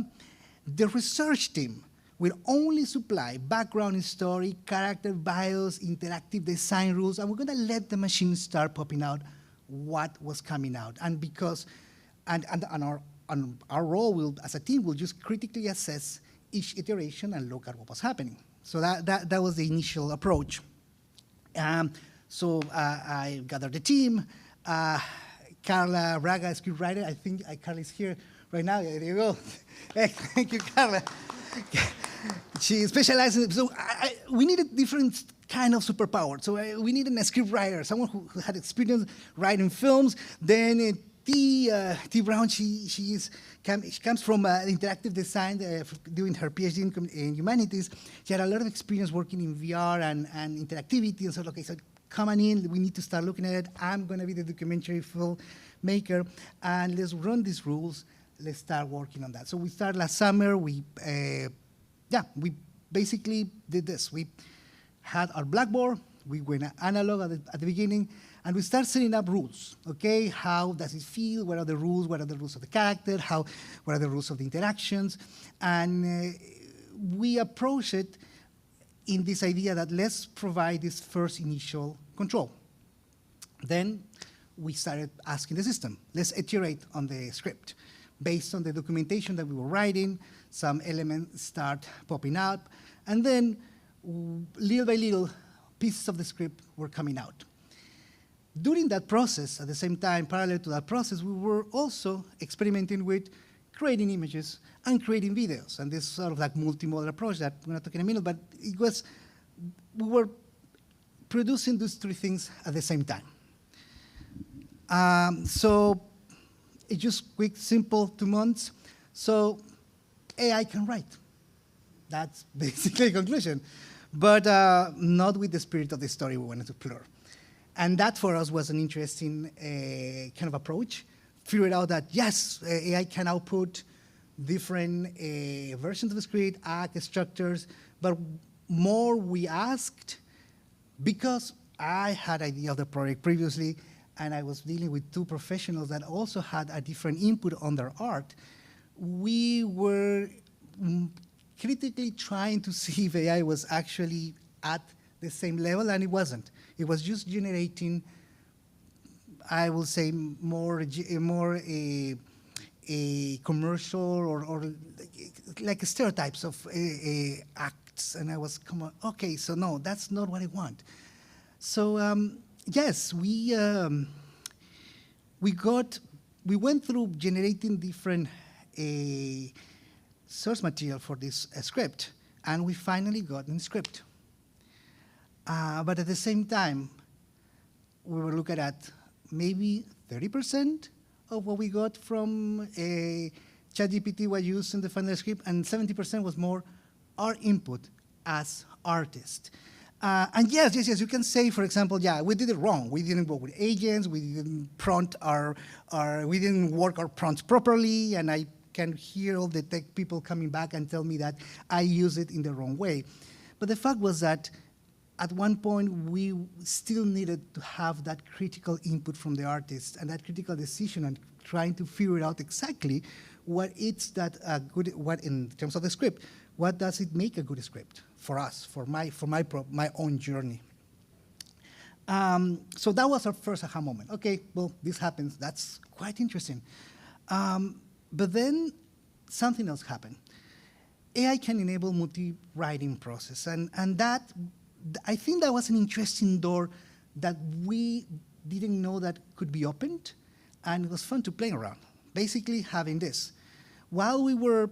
The research team will only supply background story, character bios, interactive design rules, and we're going to let the machine start popping out what was coming out. And because, and our role will, as a team, will just critically assess each iteration and look at what was happening. So that was the initial approach. So I gathered the team. Carla Braga, scriptwriter, I think Carla is here right now. There you go. Hey, thank you, Carla. She specializes in, so we needed different kind of superpower. So we needed a script writer, someone who had experience writing films. Then T. Brown, she comes from interactive design, doing her PhD in humanities. She had a lot of experience working in VR and interactivity. And so, okay, so come on in, we need to start looking at it. I'm going to be the documentary filmmaker, and let's run these rules. Let's start working on that. So we started last summer. We basically did this. We had our blackboard. We went analog at the beginning, and we start setting up rules. Okay, how does it feel? What are the rules? What are the rules of the character? What are the rules of the interactions? And we approach it in this idea that let's provide this first initial control. Then we started asking the system, let's iterate on the script. Based on the documentation that we were writing, some elements start popping up, and then little by little, pieces of the script were coming out. During that process, at the same time, parallel to that process, we were also experimenting with creating images and creating videos, and this sort of like multimodal approach that we're going to talk in a minute, but we were producing those three things at the same time. So it's just quick, simple, 2 months. So AI can write. That's basically the conclusion. But not with the spirit of the story we wanted to explore. And that for us was an interesting kind of approach. Figured out that, yes, AI can output different versions of the script, act structures, but more we asked, because I had idea of the project previously, and I was dealing with two professionals that also had a different input on their art, we were critically trying to see if AI was actually at the same level, and it wasn't. It was just generating, I will say, more a commercial or like stereotypes of acts, and I was come on, okay, so no, that's not what I want. So yes, we went through generating different source material for this script, and we finally got the script. But at the same time, we were looking at maybe 30% of what we got from ChatGPT was used in the final script, and 70% was more our input as artists. And yes, you can say, for example, yeah, we did it wrong. We didn't work with agents. We didn't prompt we didn't work our prompts properly. And I can hear all the tech people coming back and tell me that I use it in the wrong way. But the fact was that at one point, we still needed to have that critical input from the artist and that critical decision and trying to figure out exactly what it's that good, what in terms of the script, what does it make a good script for us, for my own journey. So that was our first aha moment. Okay, well, this happens. That's quite interesting. But then something else happened. AI can enable multi-writing process, and that, I think that was an interesting door that we didn't know that could be opened, and it was fun to play around. Basically having this. While we were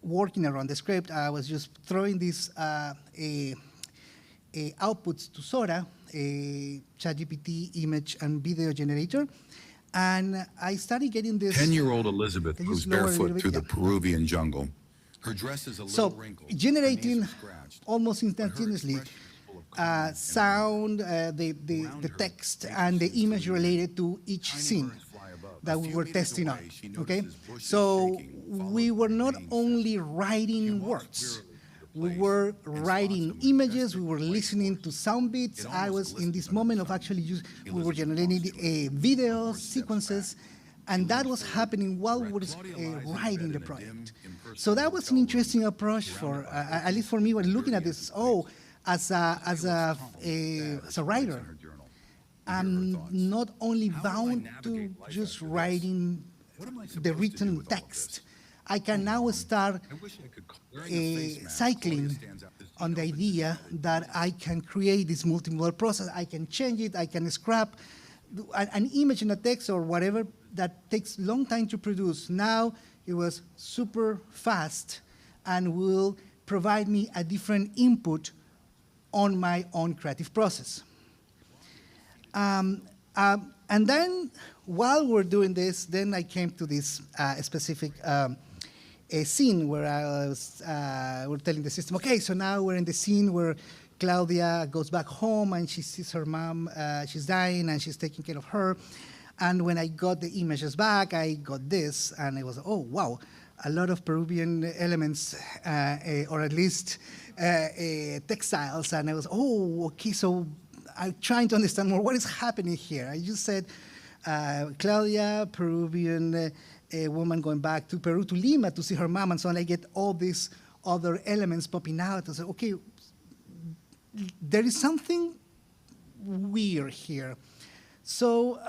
working around the script, I was just throwing these outputs to Sora, a ChatGPT image and video generator, and I started getting this. 10-year-old Elizabeth moves barefoot through the Peruvian jungle. Her dress is a little wrinkled. Generating almost instantaneously sound, the text, and the image related to each scene that we were testing on, okay? So we were not only writing words, we were writing images, we were listening to sound bits. I was in this moment of actually we were generating video sequences, and that was happening while we were writing the project. So that was an interesting approach for, at least for me, when looking at this, as a writer, I'm not only bound to just writing the written text. I can now start cycling on the idea that I can create this multimodal process. I can change it, I can scrap an image in a text or whatever that takes a long time to produce. Now it was super fast and will provide me a different input on my own creative process. And then while we're doing this, then I came to this specific scene where I was we're telling the system, okay, so now we're in the scene where Claudia goes back home and she sees her mom, she's dying and she's taking care of her. And when I got the images back, I got this, and it was, oh, wow, a lot of Peruvian elements, or at least textiles. And I was, oh, okay, so I'm trying to understand more what is happening here. I just said, Claudia, Peruvian woman going back to Peru, to Lima to see her mom, and so on. I get all these other elements popping out. I said, okay, there is something weird here. So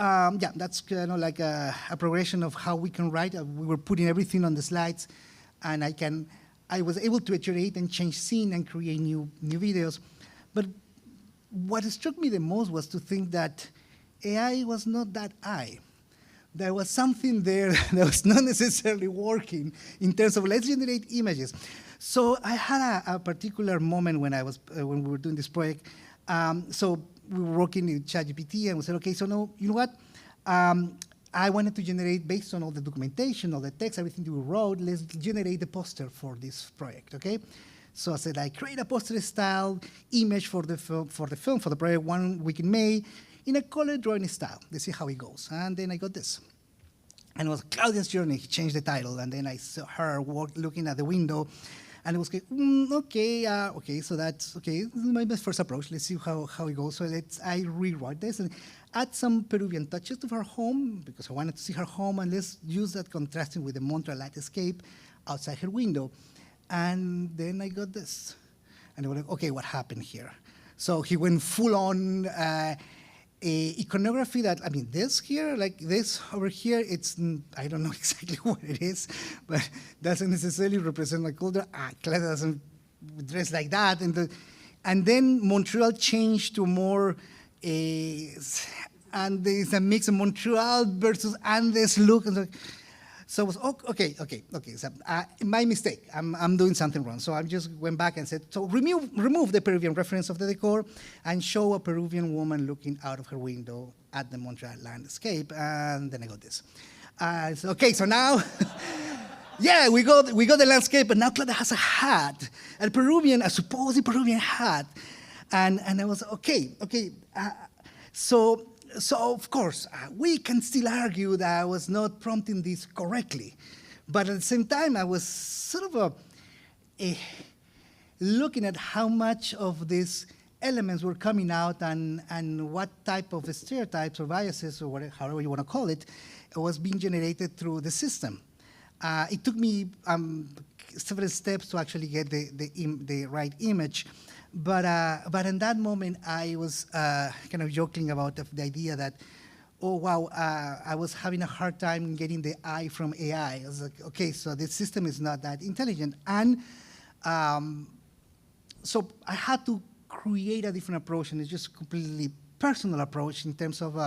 yeah, that's kind of like a progression of how we can write. We were putting everything on the slides, and I was able to iterate and change scene and create new videos. But what struck me the most was to think that AI was not that I. There was something there that was not necessarily working in terms of let's generate images. So I had a particular moment when when we were doing this project. So we were working in ChatGPT, and we said, okay, so no, you know what? I wanted to generate, based on all the documentation, all the text, everything that we wrote, let's generate the poster for this project, okay? So I said, I create a poster style image for the project 1 week in May, in a color drawing style. Let's see how it goes. And then I got this. And it was Claudia's Journey. He changed the title, and then I saw her looking at the window, and it was okay, so that's okay. This is my first approach. Let's see how it goes. So I rewrote this and add some Peruvian touches to her home, because I wanted to see her home, and let's use that contrasting with the Montreal landscape outside her window. And then I got this. And I was like, okay, what happened here? So he went full on iconography that, I mean, this here, like this over here, it's, I don't know exactly what it is, but doesn't necessarily represent my culture. Claudia doesn't dress like that. And then Montreal changed to more, and there's a mix of Montreal versus Andes look. And so it was, okay. So, my mistake, I'm doing something wrong. So I just went back and said, so remove the Peruvian reference of the decor and show a Peruvian woman looking out of her window at the Montreal landscape. And then I got this. So, okay, so now, yeah, we got the landscape, but now Claudia has a hat, a supposed Peruvian hat. And I was, okay. So of course, we can still argue that I was not prompting this correctly. But at the same time, I was sort of looking at how much of these elements were coming out and what type of stereotypes or biases or whatever, however you want to call it, was being generated through the system. It took me several steps to actually get the right image. But in that moment, I was kind of joking about the idea that, oh, wow, I was having a hard time getting the eye from AI. I was like, okay, so this system is not that intelligent. And so I had to create a different approach, and it's just completely personal approach in terms of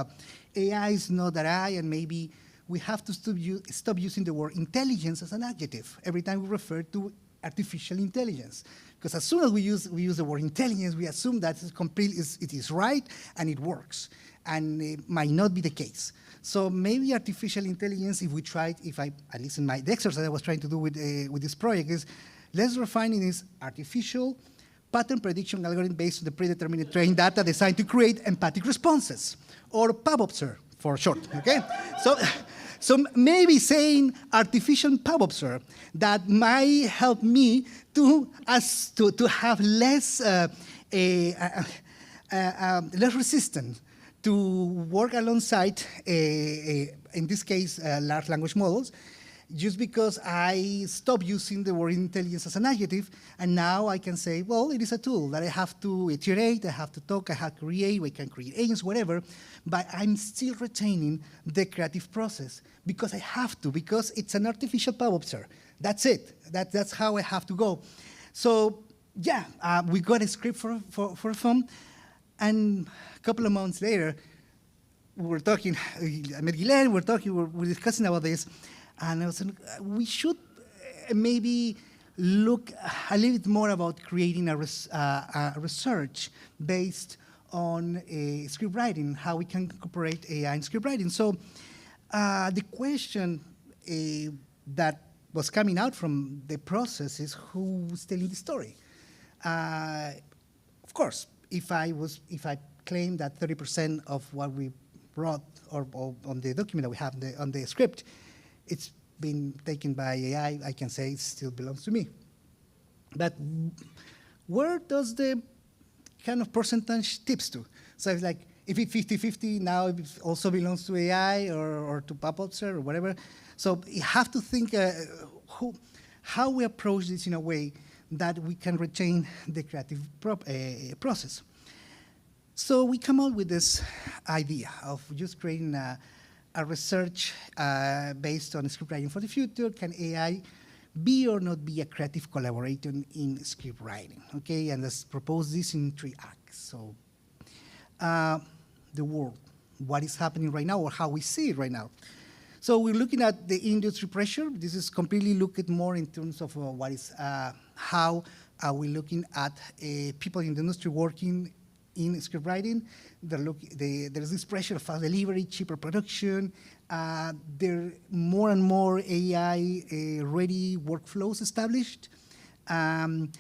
AI is not that I, and maybe we have to stop using the word intelligence as an adjective every time we refer to artificial intelligence. Because as soon as we use the word intelligence, we assume that it is right and it works. And it might not be the case. So maybe artificial intelligence, if we tried, at least in the exercise I was trying to do with this project is, let's refine it as artificial pattern prediction algorithm based on the predetermined trained data designed to create empathic responses, or PubObserve for short, okay? So maybe saying artificial PubObserve that might help me to have less resistance to work alongside, in this case, large language models, just because I stopped using the word intelligence as an adjective, and now I can say, well, it is a tool that I have to iterate, I have to talk, I have to create, we can create agents, whatever, but I'm still retaining the creative process because I have to, because it's an artificial PubObserve. That's it. That's how I have to go. So yeah, we got a script for a film, and a couple of months later, we were talking, I met Guilherme, we're discussing about this, and I was saying, we should maybe look a little bit more about creating a research based on script writing, how we can incorporate AI in script writing. So the question that was coming out from the process is who's telling the story? Of course, if I claim that 30% of what we wrote or on the document that we have on the script, it's been taken by AI, I can say it still belongs to me. But where does the kind of percentage tips to? So it's like, if it's 50-50, now it also belongs to AI or to PubObserve or whatever. So you have to think how we approach this in a way that we can retain the creative process. So we come up with this idea of just creating a research based on script writing for the future. Can AI be or not be a creative collaborator in script writing? Okay, and let's propose this in 3 acts. So the world, what is happening right now or how we see it right now. So we're looking at the industry pressure. This is completely looking more in terms of what is, how are we looking at people in the industry working in script writing. There's this pressure of fast delivery, cheaper production. There are more and more AI-ready workflows established. And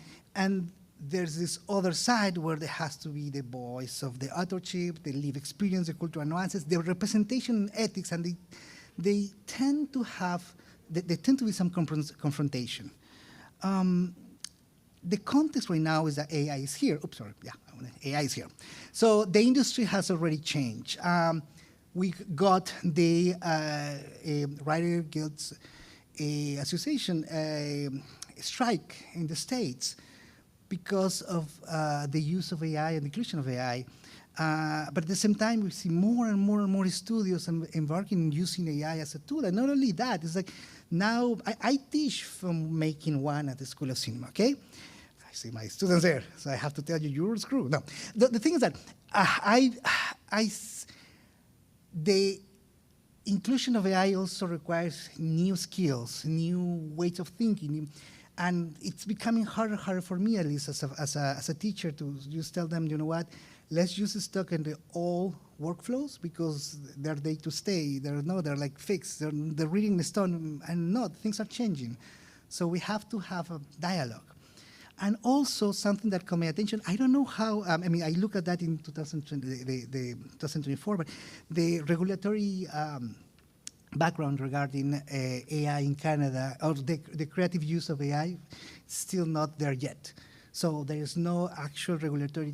there's this other side where there has to be the voice of the authorship, the lived experience, the cultural nuances, the representation and ethics, and they tend to be some confrontation. The context right now is that AI is here. Oops, sorry, yeah, AI is here. So the industry has already changed. We got the Writer Guilds Association strike in the States because of the use of AI and the inclusion of AI. But at the same time, we see more and more studios embarking on using AI as a tool. And not only that, it's like now I teach filmmaking 1 at the School of Cinema, okay? I see my students there, so I have to tell you, you're screwed. No, the thing is that the inclusion of AI also requires new skills, new ways of thinking, and it's becoming harder and harder for me, at least as a teacher, to just tell them, you know what, let's use stock in the old workflows because they're there to stay. They're like fixed. They're reading the stone, and things are changing. So we have to have a dialogue. And also something that caught my attention, I don't know how, I mean, I look at that in 2020, the 2024, but the regulatory background regarding AI in Canada, or the creative use of AI, still not there yet. So there is no actual regulatory,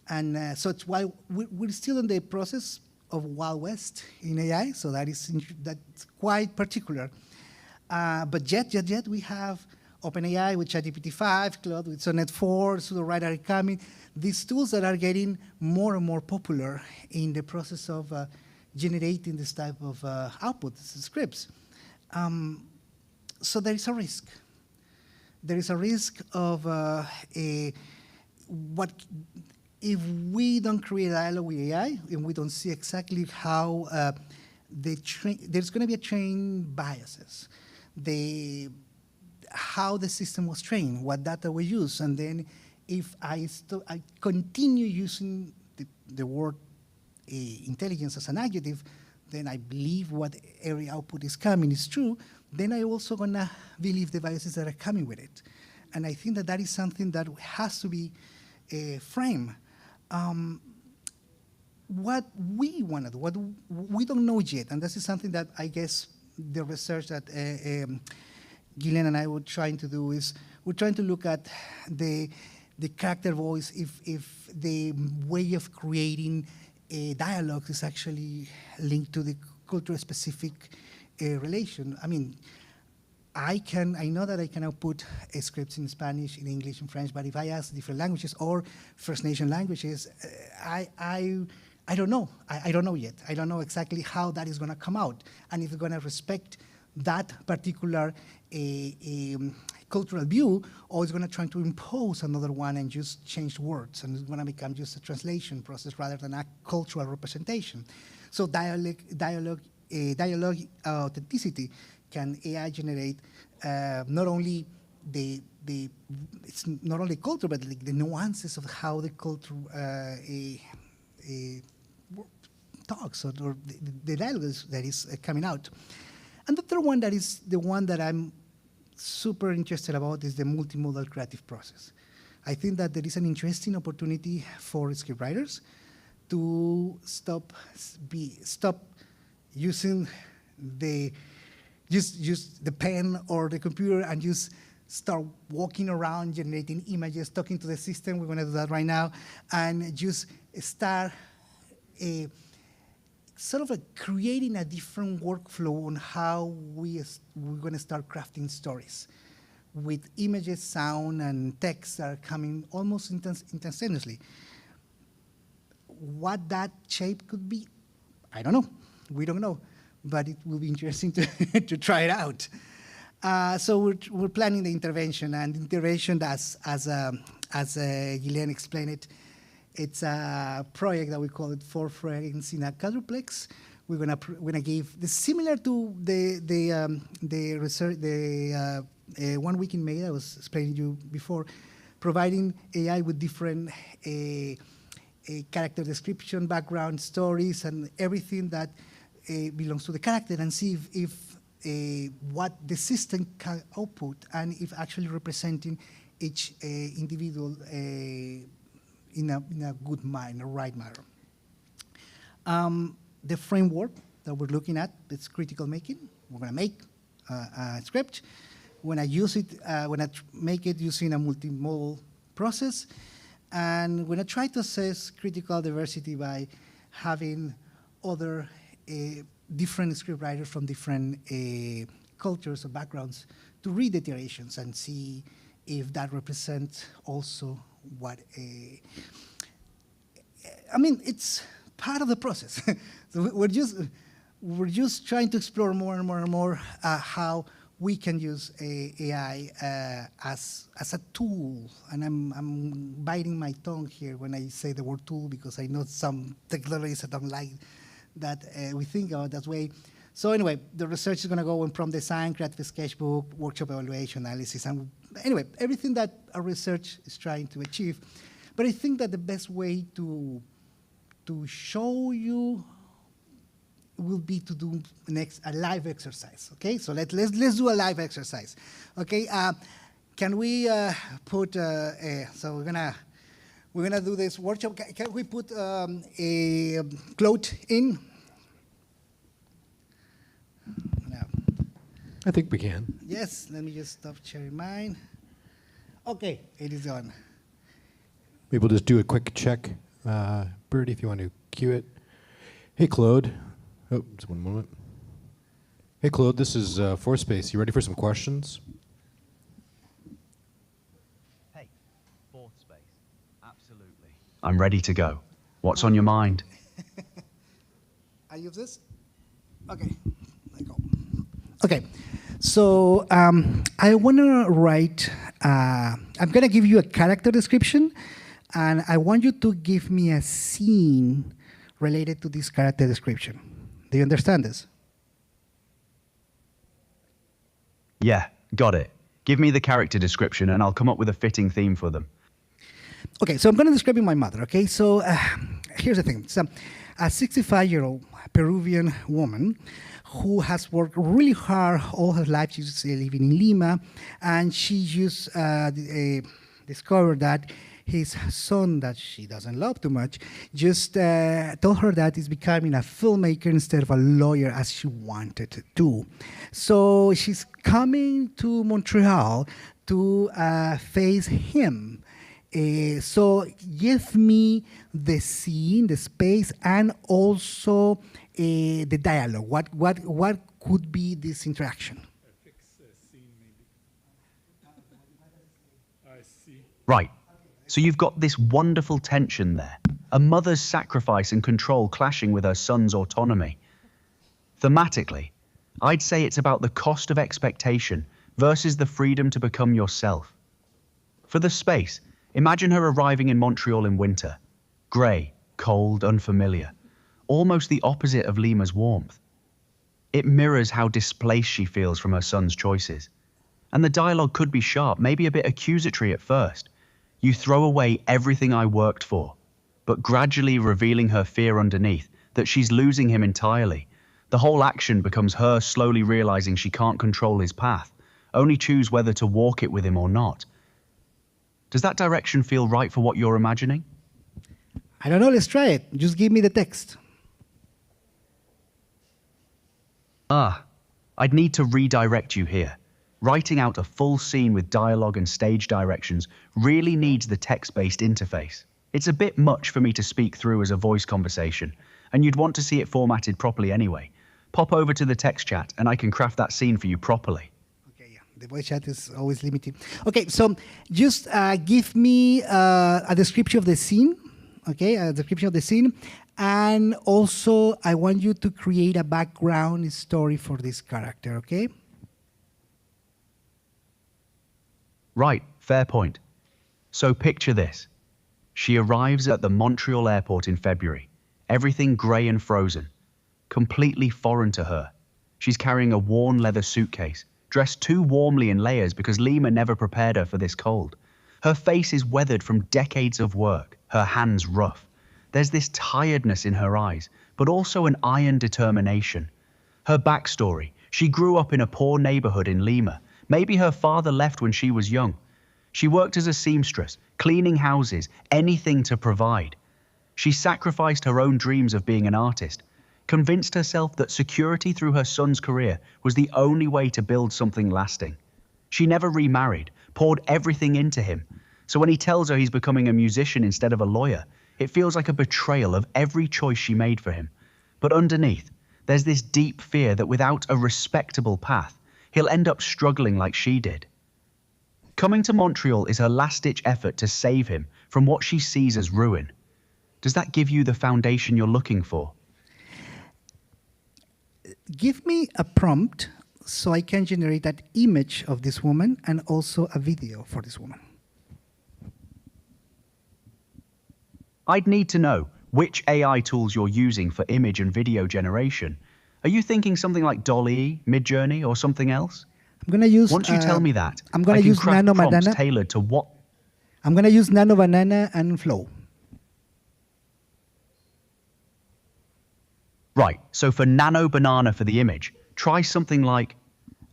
and so it's why we're still in the process of Wild West in AI, so that's quite particular. But yet we have OpenAI with ChatGPT-5, Claude with Sonnet 4, pseudo-writer are coming. These tools that are getting more and more popular in the process of generating this type of outputs, scripts. So there is a risk. There is a risk of what if we don't create a dialogue with AI and we don't see exactly how there's going to be a train biases. How the system was trained, what data we use, and then if I continue using the word intelligence as an adjective, then I believe what every output is coming is true, then I also gonna believe the biases that are coming with it. And I think that is something that has to be framed. What we wanna do, what we don't know yet, and this is something that I guess the research that Gillian and I were trying to do is we're trying to look at the character voice, if the way of creating a dialogue is actually linked to the cultural specific relation. I mean, I know that I can output scripts in Spanish, in English, in French, but if I ask different languages or First Nation languages, I don't know. I don't know yet. I don't know exactly how that is going to come out, and if it's going to respect that particular cultural view, or it's going to try to impose another one and just change words, and it's going to become just a translation process rather than a cultural representation. So dialogue authenticity can AI generate not only it's not only culture, but the nuances of how the culture talks, or the dialogue that is coming out. And the third one, that is the one that I'm super interested about, is the multimodal creative process. I think that there is an interesting opportunity for scriptwriters to stop using use the pen or the computer and just start walking around, generating images, talking to the system. We're going to do that right now, and just start creating a different workflow on how we're going to start crafting stories with images, sound, and text that are coming almost instantaneously. What that shape could be, I don't know. We don't know, but it will be interesting to try it out. So we're planning the intervention, and intervention, as Gillian explained it, it's a project that we call it For Fragrance in a Quadruplex. We're gonna give the similar to the research, 1 week in May I was explaining to you before, providing AI with different character description, background stories, and everything that belongs to the character, and see if what the system can output, and if actually representing each individual in a good manner, a right manner. The framework that we're looking at, it's critical making. We're going to make a script. When I use it, when I make it using a multimodal process, and when I try to assess critical diversity by having other different scriptwriters from different cultures or backgrounds to read the iterations and see if that represents also what I mean, it's part of the process. So we're just trying to explore more and more and more how we can use AI as a tool. And I'm biting my tongue here when I say the word tool, because I know some technologies I don't like that we think about that way. So anyway, the research is going to go on prompt design, creative sketchbook, workshop evaluation, analysis, and anyway, everything that our research is trying to achieve. But I think that the best way to show you will be to do next a live exercise. Okay, so let's do a live exercise. Okay, can we put, so we're gonna do this workshop. Can we put a quote in? No. I think we can. Yes, let me just stop sharing mine. Okay, it is on. Maybe we'll just do a quick check. Birdie, if you want to cue it. Hey, Claude. Oh, just one moment. Hey, Claude, this is Fourth Space. You ready for some questions? Hey, Fourth Space. Absolutely. I'm ready to go. What's on your mind? I use this? Okay, there you go. Okay, so I want to write, I'm going to give you a character description, and I want you to give me a scene related to this character description. Do you understand this? Yeah, got it. Give me the character description and I'll come up with a fitting theme for them. Okay, so I'm going to describe my mother, okay? So here's the thing. So, a 65-year-old Peruvian woman who has worked really hard all her life. She's living in Lima, and she just discovered that his son, that she doesn't love too much, just told her that he's becoming a filmmaker instead of a lawyer as she wanted to do. So she's coming to Montreal to face him. So give me the scene, the space, and also the dialogue. What could be this interaction? Right. So you've got this wonderful tension there. A mother's sacrifice and control clashing with her son's autonomy. Thematically, I'd say it's about the cost of expectation versus the freedom to become yourself. For the space, imagine her arriving in Montreal in winter. Grey, cold, unfamiliar. Almost the opposite of Lima's warmth. It mirrors how displaced she feels from her son's choices. And the dialogue could be sharp, maybe a bit accusatory at first. You throw away everything I worked for, but gradually revealing her fear underneath, that she's losing him entirely. The whole action becomes her slowly realizing she can't control his path, only choose whether to walk it with him or not. Does that direction feel right for what you're imagining? I don't know, let's try it. Just give me the text. I'd need to redirect you here. Writing out a full scene with dialogue and stage directions really needs the text-based interface. It's a bit much for me to speak through as a voice conversation, and you'd want to see it formatted properly anyway. Pop over to the text chat and I can craft that scene for you properly. Okay, yeah, the voice chat is always limited. Okay, so just give me a description of the scene, okay, a description of the scene, and also I want you to create a background story for this character, okay? Right, fair point. So picture this. She arrives at the Montreal airport in February. Everything grey and frozen. Completely foreign to her. She's carrying a worn leather suitcase, dressed too warmly in layers because Lima never prepared her for this cold. Her face is weathered from decades of work, her hands rough. There's this tiredness in her eyes, but also an iron determination. Her backstory, she grew up in a poor neighborhood in Lima. Maybe her father left when she was young. She worked as a seamstress, cleaning houses, anything to provide. She sacrificed her own dreams of being an artist, convinced herself that security through her son's career was the only way to build something lasting. She never remarried, poured everything into him. So when he tells her he's becoming a musician instead of a lawyer, it feels like a betrayal of every choice she made for him. But underneath, there's this deep fear that without a respectable path, he'll end up struggling like she did. Coming to Montreal is her last-ditch effort to save him from what she sees as ruin. Does that give you the foundation you're looking for? Give me a prompt so I can generate that image of this woman and also a video for this woman. I'd need to know which AI tools you're using for image and video generation. Are you thinking something like DALL-E, Midjourney, or something else? I'm going to use. Once you tell me that, I'm going I to can use craft Nano prompts Banana. tailored to what. I'm going to use Nano Banana and Flow. Right, so for Nano Banana for the image, try something like,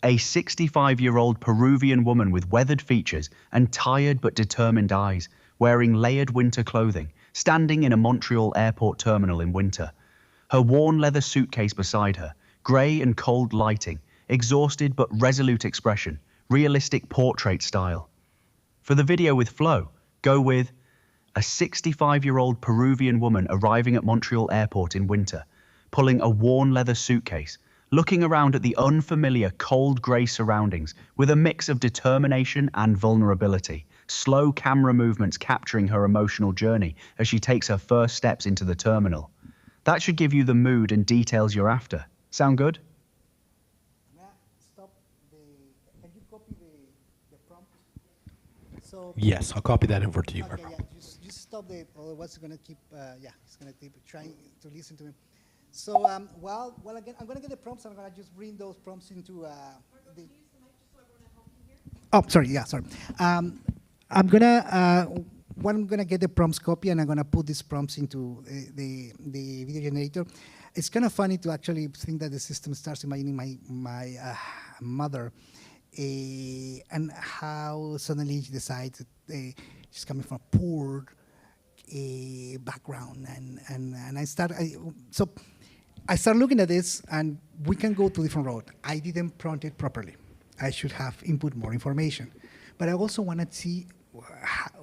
A 65-year-old Peruvian woman with weathered features and tired but determined eyes, wearing layered winter clothing, standing in a Montreal airport terminal in winter. Her worn leather suitcase beside her, grey and cold lighting, exhausted but resolute expression, realistic portrait style. For the video with flow, go with a 65-year-old Peruvian woman arriving at Montreal airport in winter, pulling a worn leather suitcase, looking around at the unfamiliar cold grey surroundings with a mix of determination and vulnerability, slow camera movements capturing her emotional journey as she takes her first steps into the terminal. That should give you the mood and details you're after. Sound good? Can you copy the prompt? So Yes, I'll copy that over to you, Marco. yeah, just stop otherwise it's gonna keep, it's gonna keep trying to listen to me. So, well, again, I'm gonna get the prompts, and I'm gonna just bring those prompts into the. Oh, sorry, yeah, sorry. I'm gonna get the prompts copy, and I'm gonna put these prompts into the video generator. It's kind of funny to actually think that the system starts imagining my mother, and how suddenly she decides that she's coming from a poor background, and I start looking at this, and we can go to different road. I didn't prompt it properly. I should have input more information, but I also want to see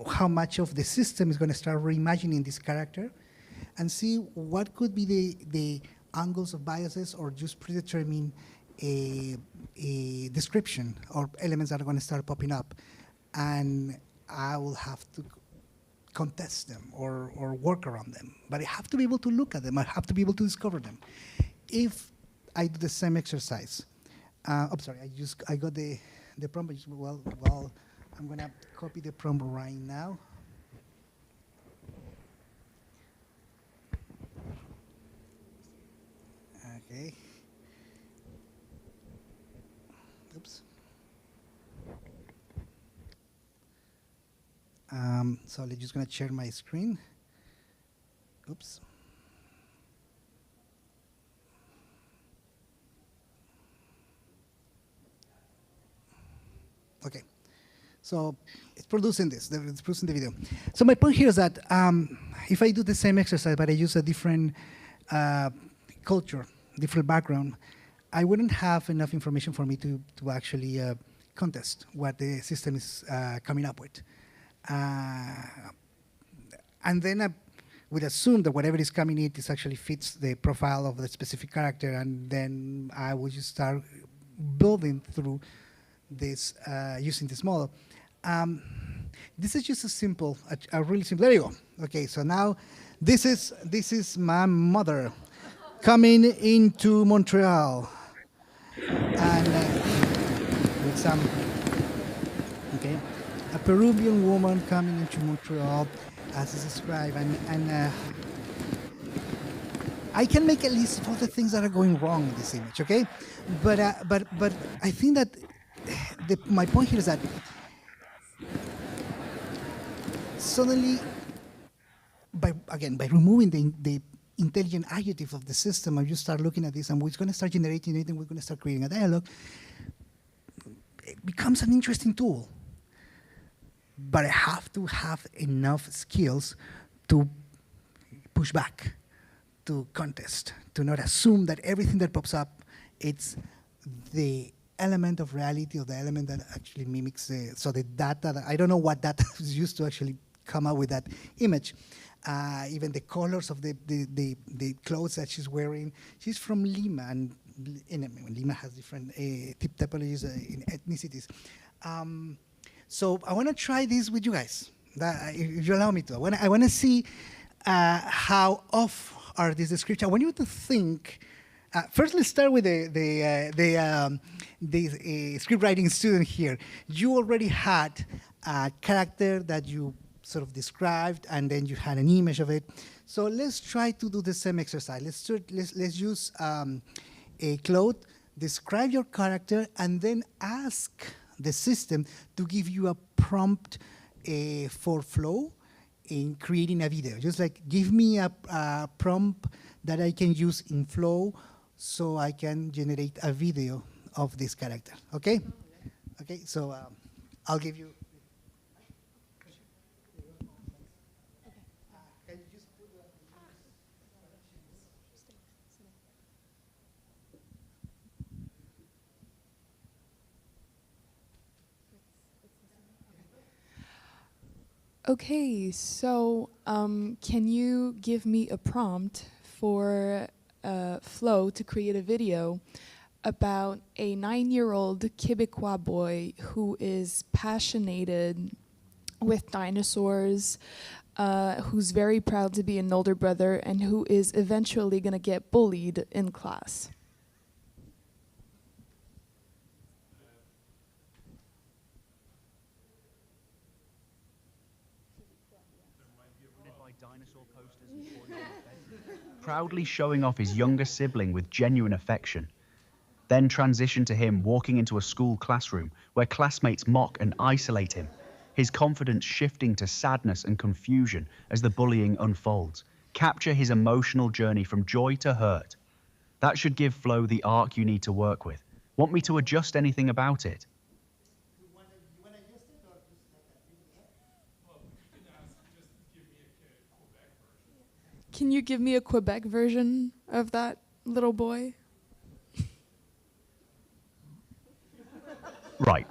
how much of the system is going to start reimagining this character, and see what could be the angles of biases, or just predetermine a description or elements that are going to start popping up, and I will have to contest them or work around them. But I have to be able to look at them. I have to be able to discover them. If I do the same exercise, I'm sorry, I got the prompt. Well, I'm gonna copy the prompt right now. Okay. Oops. So I'm just gonna share my screen. Oops. Okay. So it's producing this, it's producing the video. So my point here is that if I do the same exercise, but I use a different culture, different background, I wouldn't have enough information for me to actually contest what the system is coming up with. And then I would assume that whatever is coming in actually fits the profile of the specific character, and then I would just start building through this using this model. This is just a really simple. There you go. Okay, so now this is my mother coming into Montreal, and with some a Peruvian woman coming into Montreal, as is described, and I can make a list of all the things that are going wrong in this image. Okay, but I think that my point here is that suddenly, by removing the intelligent adjective of the system, and you start looking at this, and we're going to start generating it, and we're going to start creating a dialogue, it becomes an interesting tool. But I have to have enough skills to push back, to contest, to not assume that everything that pops up, it's the element of reality, or the element that actually mimics the data. I don't know what data is used to actually come up with that image. Even the colors of the clothes that she's wearing. She's from Lima, and Lima has different typologies in ethnicities. So I want to try this with you guys, if you allow me to. I want to see how off are these descriptions. I want you to think. First, let's start with the script writing student here. You already had a character that you sort of described, and then you had an image of it. So let's try to do the same exercise. Let's use a cloth, describe your character, and then ask the system to give you a prompt for flow in creating a video. Just like, give me a prompt that I can use in Flow so I can generate a video of this character. Okay? Okay, so I'll give you. Okay, so can you give me a prompt for Flo to create a video about a 9-year-old Quebecois boy who is passionate with dinosaurs, who's very proud to be an older brother, and who is eventually going to get bullied in class? Proudly showing off his younger sibling with genuine affection. Then transition to him walking into a school classroom where classmates mock and isolate him, his confidence shifting to sadness and confusion as the bullying unfolds. Capture his emotional journey from joy to hurt. That should give Flo the arc you need to work with. Want me to adjust anything about it? Can you give me a Quebec version of that little boy? Right.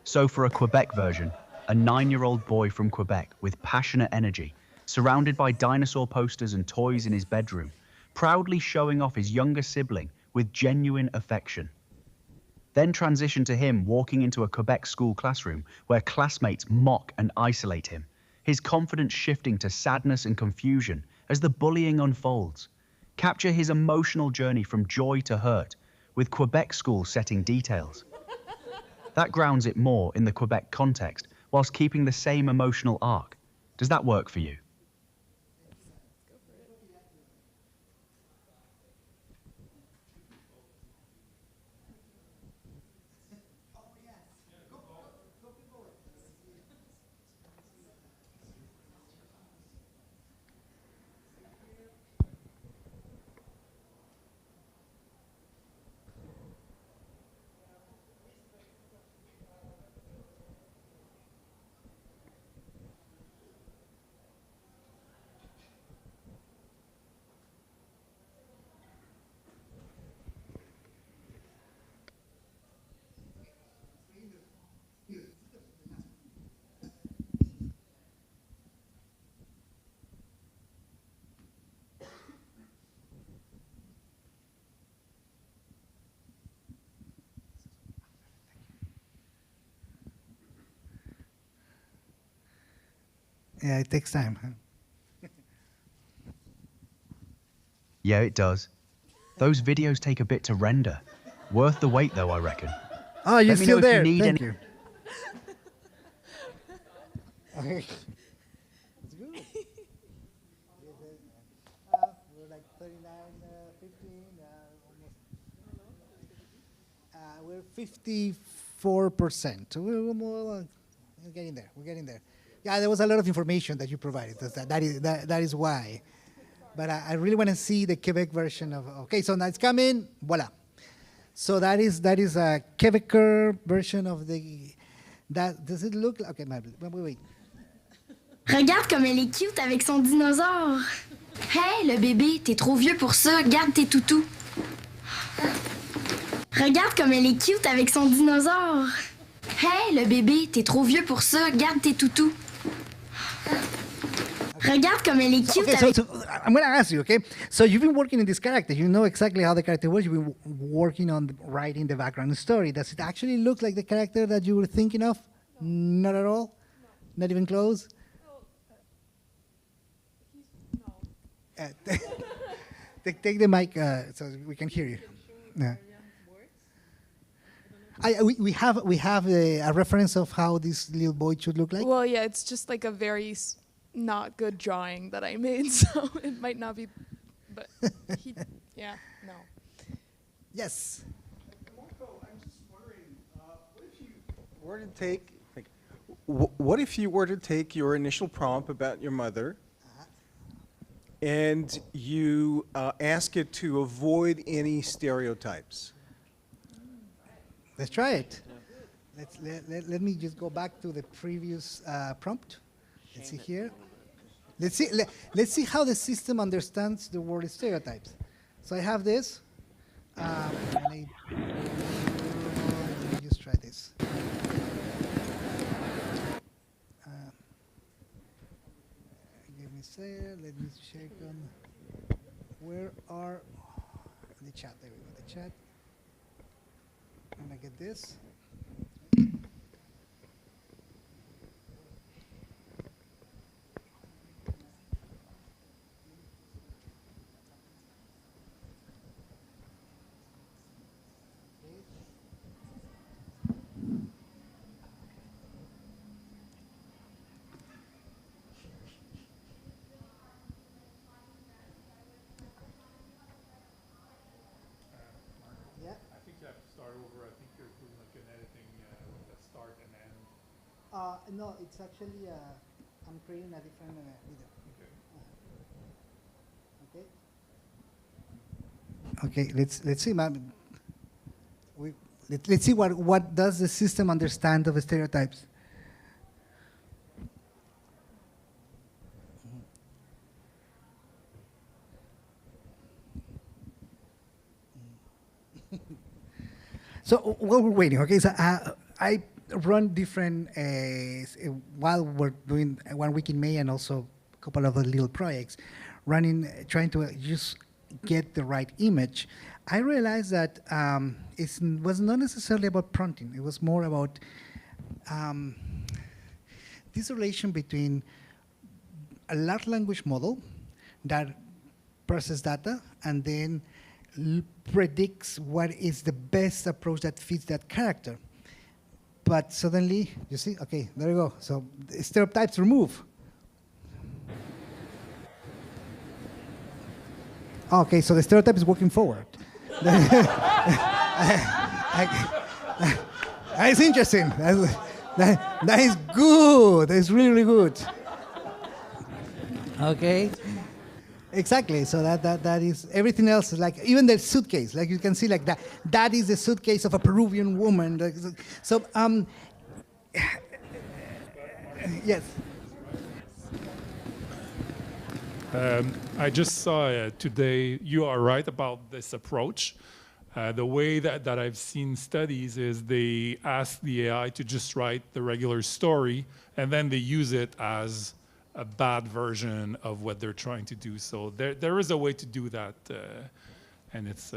So for a Quebec version, a 9-year-old boy from Quebec with passionate energy, surrounded by dinosaur posters and toys in his bedroom, proudly showing off his younger sibling with genuine affection. Then transition to him walking into a Quebec school classroom where classmates mock and isolate him, his confidence shifting to sadness and confusion as the bullying unfolds. Capture his emotional journey from joy to hurt, with Quebec school setting details. That grounds it more in the Quebec context, whilst keeping the same emotional arc. Does that work for you? Yeah, it takes time. Huh? Yeah, it does. Those videos take a bit to render. Worth the wait, though, I reckon. Oh, you're still there. You Thank you. Okay. It's good. We're like 39, 15, almost. We're 54%. So we're more. We're getting there. We're getting there. Yeah, there was a lot of information that you provided. That is why. But I really want to see the Quebec version of. Okay, so now it's coming. Voila. So that is a Quebecer version of the. That does it look like? Okay, wait. Regarde comme elle est cute avec son dinosaure. Hey, le bébé, t'es trop vieux pour ça. Garde tes toutous. Regarde comme elle est cute avec son dinosaure. Hey, le bébé, t'es trop vieux pour ça. Garde tes toutous. Regarde comme elle est cute. Okay, so I'm going to ask you, okay? So you've been working in this character. You know exactly how the character was. You've been working on writing the background story. Does it actually look like the character that you were thinking of? Not at all? Not even close? Take the mic so we can hear you. Yeah. We have a reference of how this little boy should look like? Well, yeah, it's just like a very not good drawing that I made, so it might not be, but yeah, no. Yes. Marco, I'm just wondering, what if you were to take your initial prompt about your mother and you ask it to avoid any stereotypes? Let's try it. Let me just go back to the previous prompt. Let's see here. Let's see how the system understands the word stereotypes. So I have this. Let me just try this. Give me a second. Let me check on where are the chat. There we go. The chat. I'm gonna get this. No, it's actually, I'm creating a different video. Okay. Okay, let's see, ma'am. Let's see what does the system understand of stereotypes. So while we're waiting, okay, so I run different, while we're doing 1 week in May and also a couple of other little projects, trying to just get the right image, I realized that it was not necessarily about prompting. It was more about this relation between a large language model that processes data and then predicts what is the best approach that fits that character. But suddenly, you see, okay, there you go. So the stereotypes remove. Okay, so the stereotype is working forward. That's interesting. That is good. That's really, really good. Okay. Exactly. So that is everything else. Like even the suitcase. Like you can see, like that is the suitcase of a Peruvian woman. So yes. I just saw today. You are right about this approach. The way that I've seen studies is they ask the AI to just write the regular story, and then they use it as a bad version of what they're trying to do. So there is a way to do that, and it's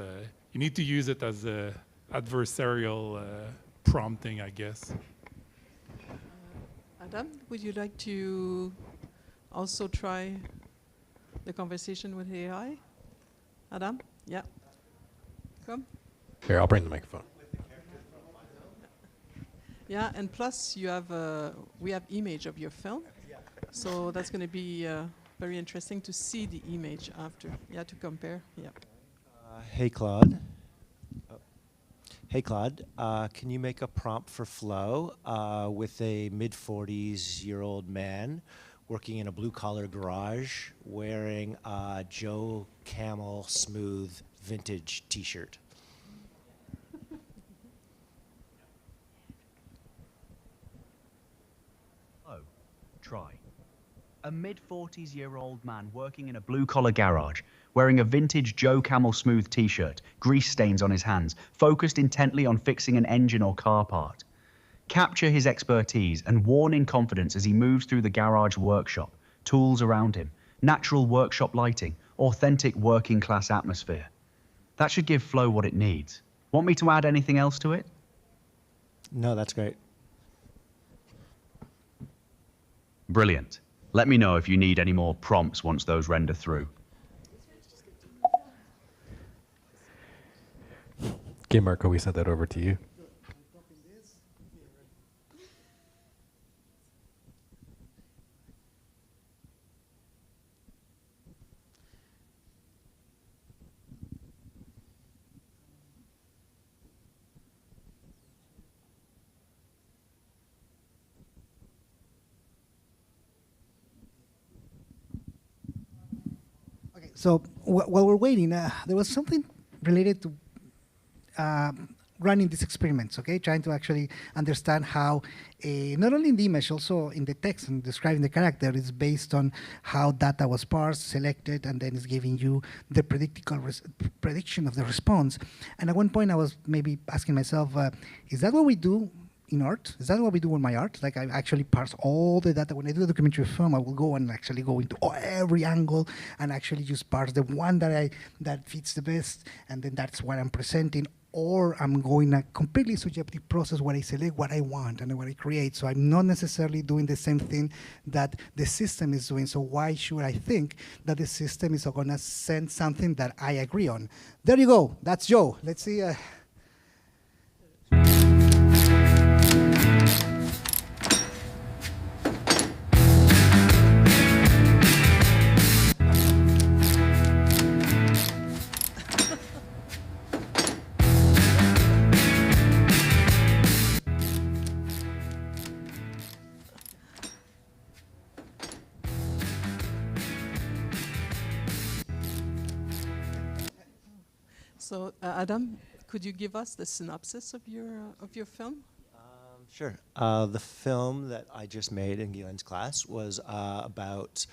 you need to use it as a adversarial prompting, I guess. Adam, would you like to also try the conversation with AI? Adam? Yeah. Come. Here, I'll bring the microphone. Yeah, and plus you have we have image of your film. So that's going to be very interesting to see the image after. Yeah, to compare. Yeah. Hey, Claude. Hey, Claude. Can you make a prompt for Flo with a mid-40s-year-old man working in a blue-collar garage wearing a Joe Camel Smooth vintage T-shirt? Oh, try. A mid-40s-year-old man working in a blue-collar garage, wearing a vintage Joe Camel Smooth T-shirt, grease stains on his hands, focused intently on fixing an engine or car part. Capture his expertise and warn in confidence as he moves through the garage workshop, tools around him, natural workshop lighting, authentic working-class atmosphere. That should give Flo what it needs. Want me to add anything else to it? No, that's great. Brilliant. Let me know if you need any more prompts once those render through. Okay, Marco, we sent that over to you. So while we're waiting, there was something related to running these experiments, okay? Trying to actually understand how, not only in the image, also in the text and describing the character, is based on how data was parsed, selected, and then it's giving you the prediction of the response. And at one point I was maybe asking myself, is that what we do in art? Is that what we do in my art? Like, I actually parse all the data. When I do a documentary film, I will go and actually go into every angle and actually just parse the one that fits the best, and then that's what I'm presenting. Or I'm going a completely subjective process where I select what I want and what I create. So I'm not necessarily doing the same thing that the system is doing. So why should I think that the system is going to send something that I agree on? There you go. That's Joe. Let's see. So, Adam, could you give us the synopsis of your film? Sure. The film that I just made in Guylain's class was about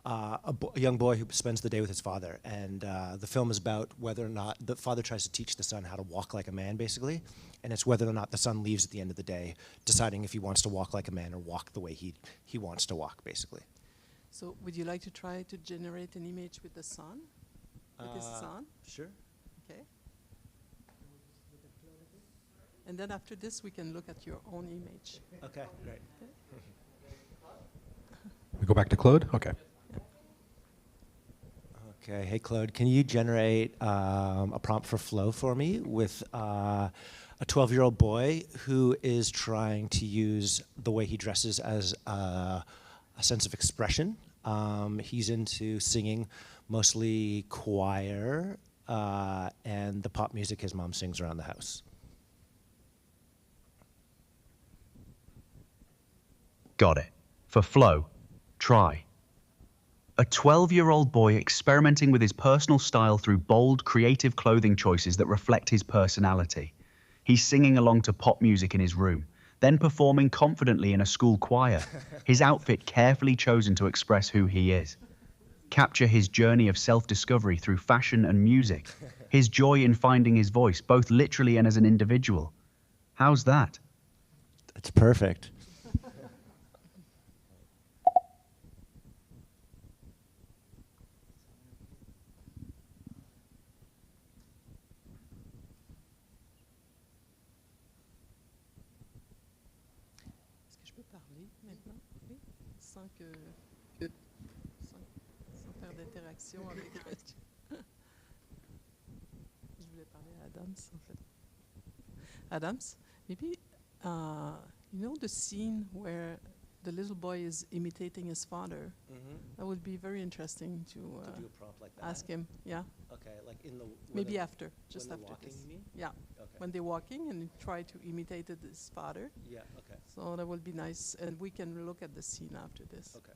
a young boy who spends the day with his father. And the film is about whether or not the father tries to teach the son how to walk like a man, basically. And it's whether or not the son leaves at the end of the day, deciding if he wants to walk like a man or walk the way he wants to walk, basically. So would you like to try to generate an image with the son? With his son? Sure. Okay. And then after this, we can look at your own image. Okay, great. Okay. We go back to Claude? Okay. Okay, hey Claude, can you generate a prompt for flow for me with a 12-year-old boy who is trying to use the way he dresses as a sense of expression? He's into singing, mostly choir, and the pop music his mom sings around the house. Got it. For flow, try. A 12-year-old boy experimenting with his personal style through bold, creative clothing choices that reflect his personality. He's singing along to pop music in his room, then performing confidently in a school choir, his outfit carefully chosen to express who he is. Capture his journey of self-discovery through fashion and music, his joy in finding his voice, both literally and as an individual. How's that? That's perfect. Est-ce que je peux parler maintenant? Oui? Sans faire d'interaction avec le... Je voulais parler à Adams, en fait. Adams, maybe, you know the scene where the little boy is imitating his father? That would be very interesting to do a prompt like that? ask him. Yeah. Okay, like in the... Maybe after, just when after walking, this. you mean? Yeah. Okay. When they're walking and try to imitate his father. Yeah, okay. So that would be nice, and we can look at the scene after this. Okay.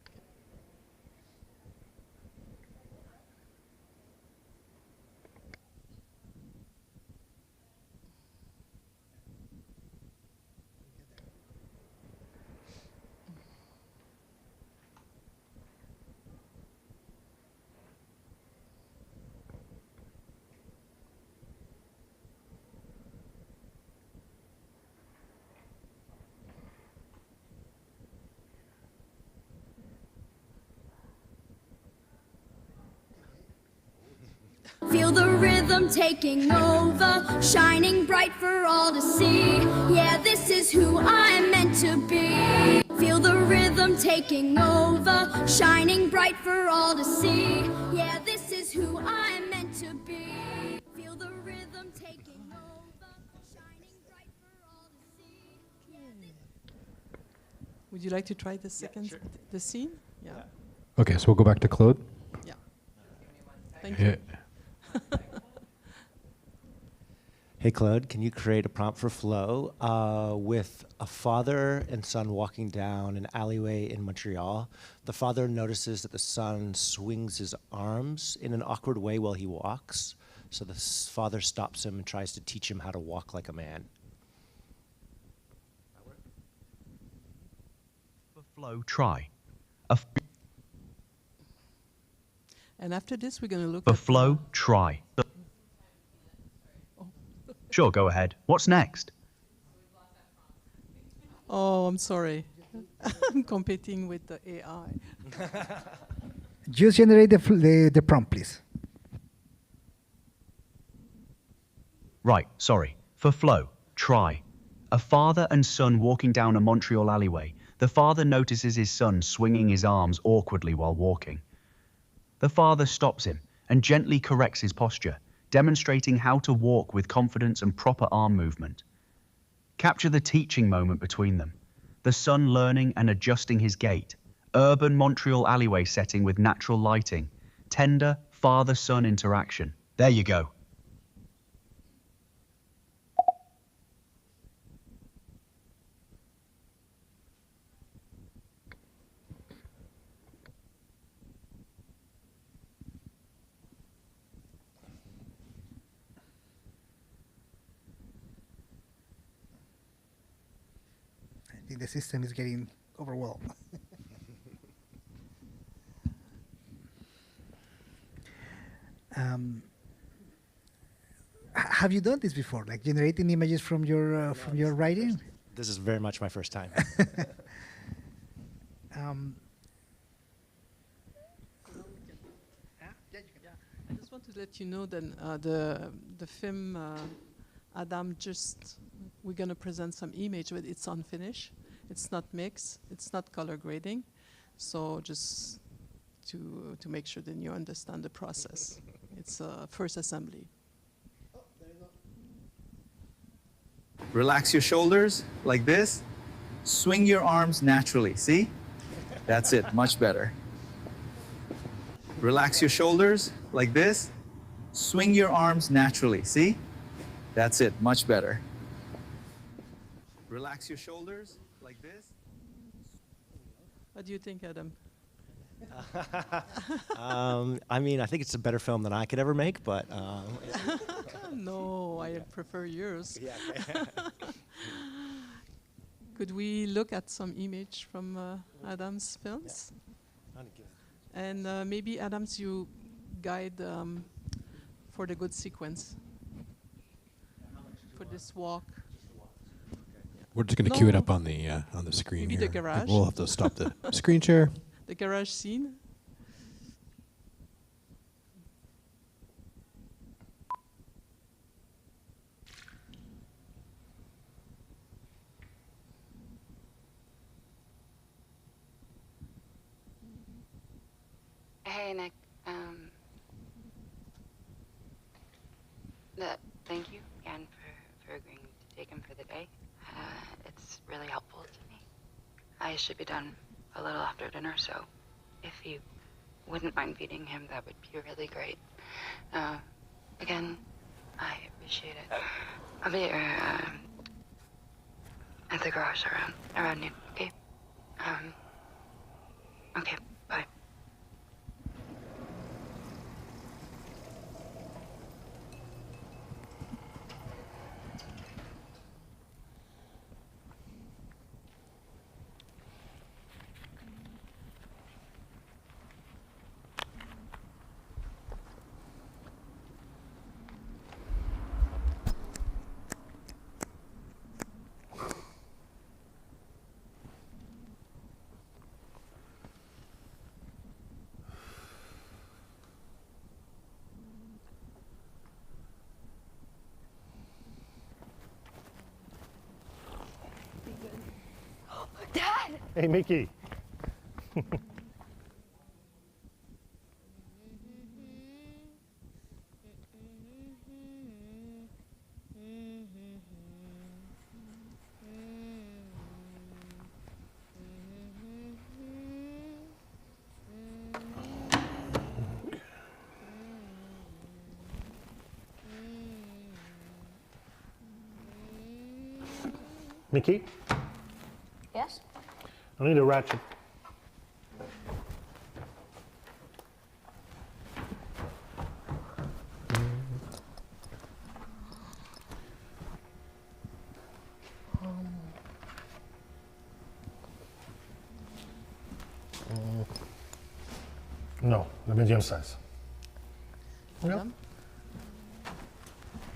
Feel the rhythm taking over, shining bright for all to see. Yeah, this is who I'm meant to be. Feel the rhythm taking over, shining bright for all to see. Yeah, this is who I'm meant to be. Feel the rhythm taking over, shining bright for all to see. Would you like to try the second, the scene? Yeah. Okay, so we'll go back to Claude. Yeah. Thank you. Hey Claude, can you create a prompt for flow with a father and son walking down an alleyway in Montreal? The father notices that the son swings his arms in an awkward way while he walks. So the father stops him and tries to teach him how to walk like a man. For flow, try. And after this, we're going to look For at... flow, try. Sure, go ahead. What's next? Oh, I'm sorry. I'm competing with the AI. Just generate the prompt, please. Right, sorry. For flow, try. A father and son walking down a Montreal alleyway. The father notices his son swinging his arms awkwardly while walking. The father stops him and gently corrects his posture, demonstrating how to walk with confidence and proper arm movement. Capture the teaching moment between them. The son learning and adjusting his gait. Urban Montreal alleyway setting with natural lighting. Tender father-son interaction. There you go. I think the system is getting overwhelmed. Have you done this before, like generating images from your writing? This is very much my first time. I just want to let you know that the film Adam we're going to present some image, but it's unfinished. It's not mixed. It's not color grading. So just to make sure that you understand the process. It's a first assembly. Relax your shoulders like this. Swing your arms naturally. See? That's it. Much better. Relax your shoulders like this. Swing your arms naturally. See? That's it. Much better. Relax your shoulders like this. What do you think, Adam? I mean, I think it's a better film than I could ever make, but... No, I prefer yours. Yeah. Could we look at some image from Adam's films? Yeah. And maybe, Adams, you guide for the good sequence for this walk. We're just going to cue it up on the screen Maybe here. the garage. We'll have to stop the screen share. The garage scene. Hey, Nick. Thank you again for agreeing to take him for the day. It's really helpful to me. I should be done a little after dinner, so if you wouldn't mind feeding him, that would be really great. Again, I appreciate it. I'll be at the garage around noon, okay? Okay, bye. Dad! Hey, Mickey. Mickey, Yes? I need a ratchet. No, the medium size. Adam?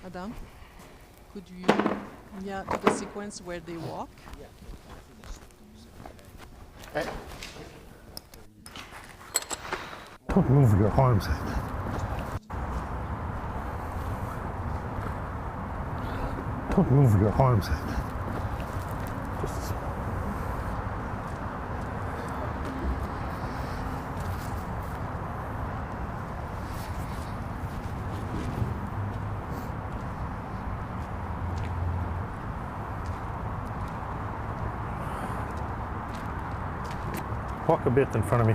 Adam? Could you, yeah, do the sequence where they walk? Hey. Don't move your arms. Don't move your arms. Just walk a bit in front of me.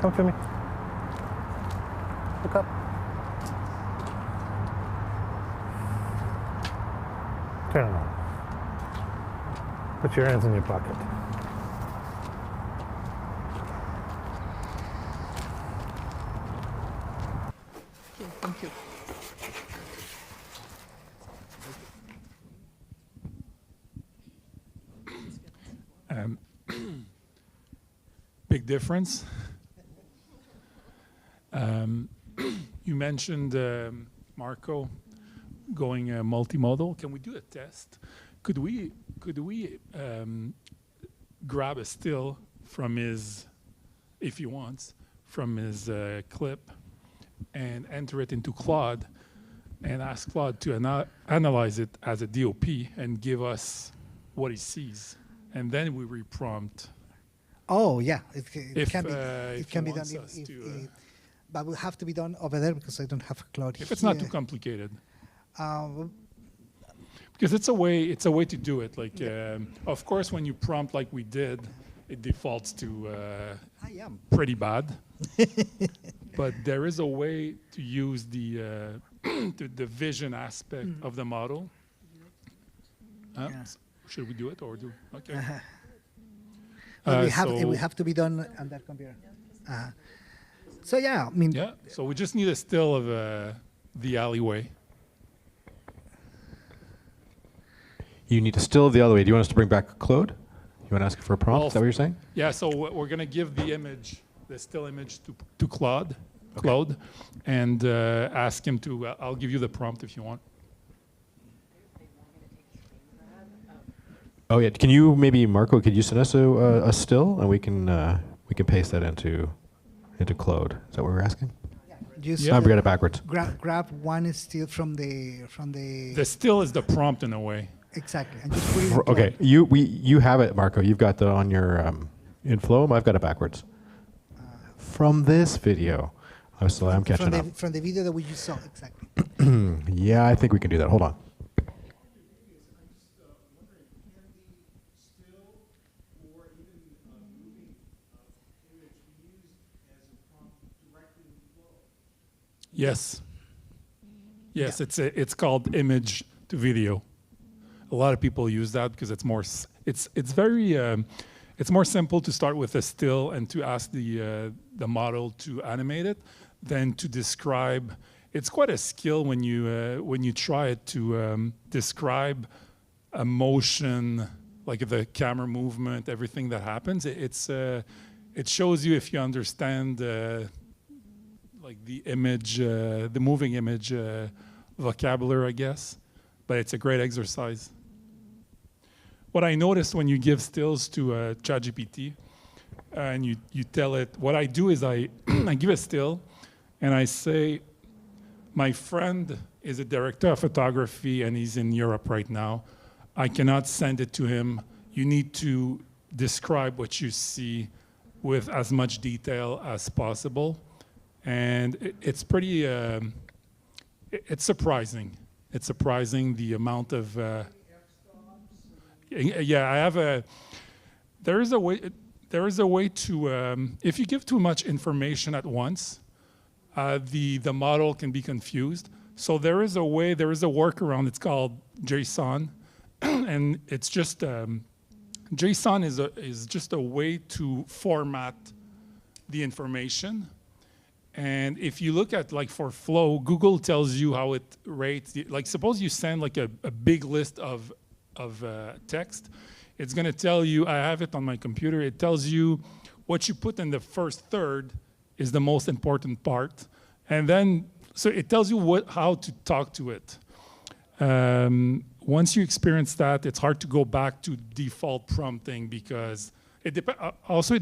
Come to me. Look up. Turn around. Put your hands in your pocket. Okay, thank you. Big difference. You mentioned, Marco, going multimodal. Can we do a test? Could we grab a still from his, if he wants, from his clip and enter it into Claude and ask Claude to analyze it as a DOP and give us what he sees, and then we reprompt. Oh yeah, it If, can be. if It can he be done. wants us to, But will have to be done over there because I don't have a cloud. if it's not too complicated. Um, Because it's a way to do it. Like, of course, when you prompt like we did, it defaults to pretty bad. But there is a way to use the the vision aspect of the model. Should we do it or do? Okay. it will have to be done on that computer. So yeah, I mean. Yeah. So we just need a still of the alleyway. You need to still the other way. Do you want us to bring back Claude? You want to ask for a prompt? Is that what you're saying? Yeah, so we're going to give the image, the still image to Claude, and ask him to, I'll give you the prompt if you want. Oh yeah, can you maybe, Marco, could you send us a still and we can paste that into Claude? Is that what we're asking? Just I'm get it backwards. Grab one still from the. The still is the prompt in a way. Exactly, and just put it in Okay, Claude. you have it, Marco. You've got that on your in Flow. I've got it backwards. From this video, so I'm catching up. From the video that we just saw, exactly. Yeah, I think we can do that. Hold on. Yes. Yes, it's called image to video. A lot of people use that because it's more it's more simple to start with a still and to ask the model to animate it than to describe. It's quite a skill when you try it to describe a motion, like the camera movement, everything that happens. It shows you if you understand like the image, the moving image vocabulary, I guess. But it's a great exercise. What I noticed when you give stills to ChatGPT and you tell it, what I do is I give a still and I say, my friend is a director of photography and he's in Europe right now. I cannot send it to him. You need to describe what you see with as much detail as possible. And it's pretty, it's surprising. It's surprising the amount of, yeah, I have there is a way to, if you give too much information at once, the model can be confused. So there is a workaround, it's called JSON, and it's just, JSON is just a way to format the information. And if you look at, like, for Flow, Google tells you how it rates. Like, suppose you send like a big list of text. it's going to tell you, I have it on my computer, it tells you what you put in the first third is the most important part. And then, so it tells you how to talk to it. Once you experience that, it's hard to go back to default prompting because it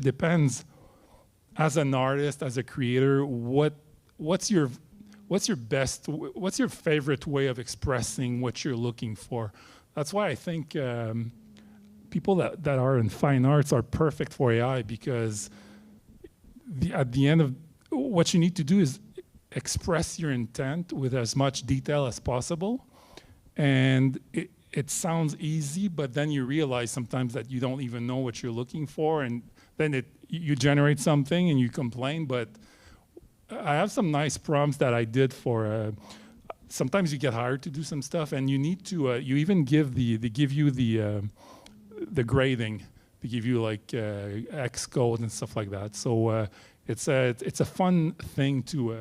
depends as an artist, as a creator, what's your favorite way of expressing what you're looking for? That's why I think people that are in fine arts are perfect for AI because at the end of what you need to do is express your intent with as much detail as possible. And it sounds easy, but then you realize sometimes that you don't even know what you're looking for, and then you generate something and you complain. But I have some nice prompts that I did for. Sometimes you get hired to do some stuff, and you need to. You even give they give you the grading. They give you like Xcode and stuff like that. So it's a fun thing to.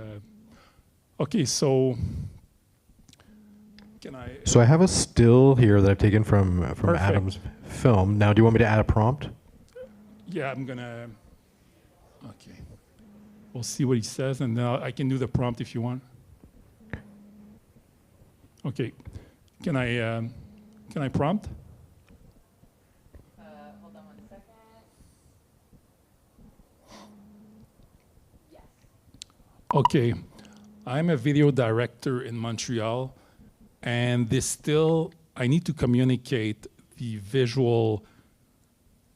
Okay, so. So I have a still here that I've taken from Perfect. Adam's film. Now, do you want me to add a prompt? Yeah, I'm gonna. Okay, we'll see what he says, and then I can do the prompt if you want. Okay, can I prompt? Hold on 1 second. Yes. Okay, I'm a video director in Montreal. And I need to communicate the visual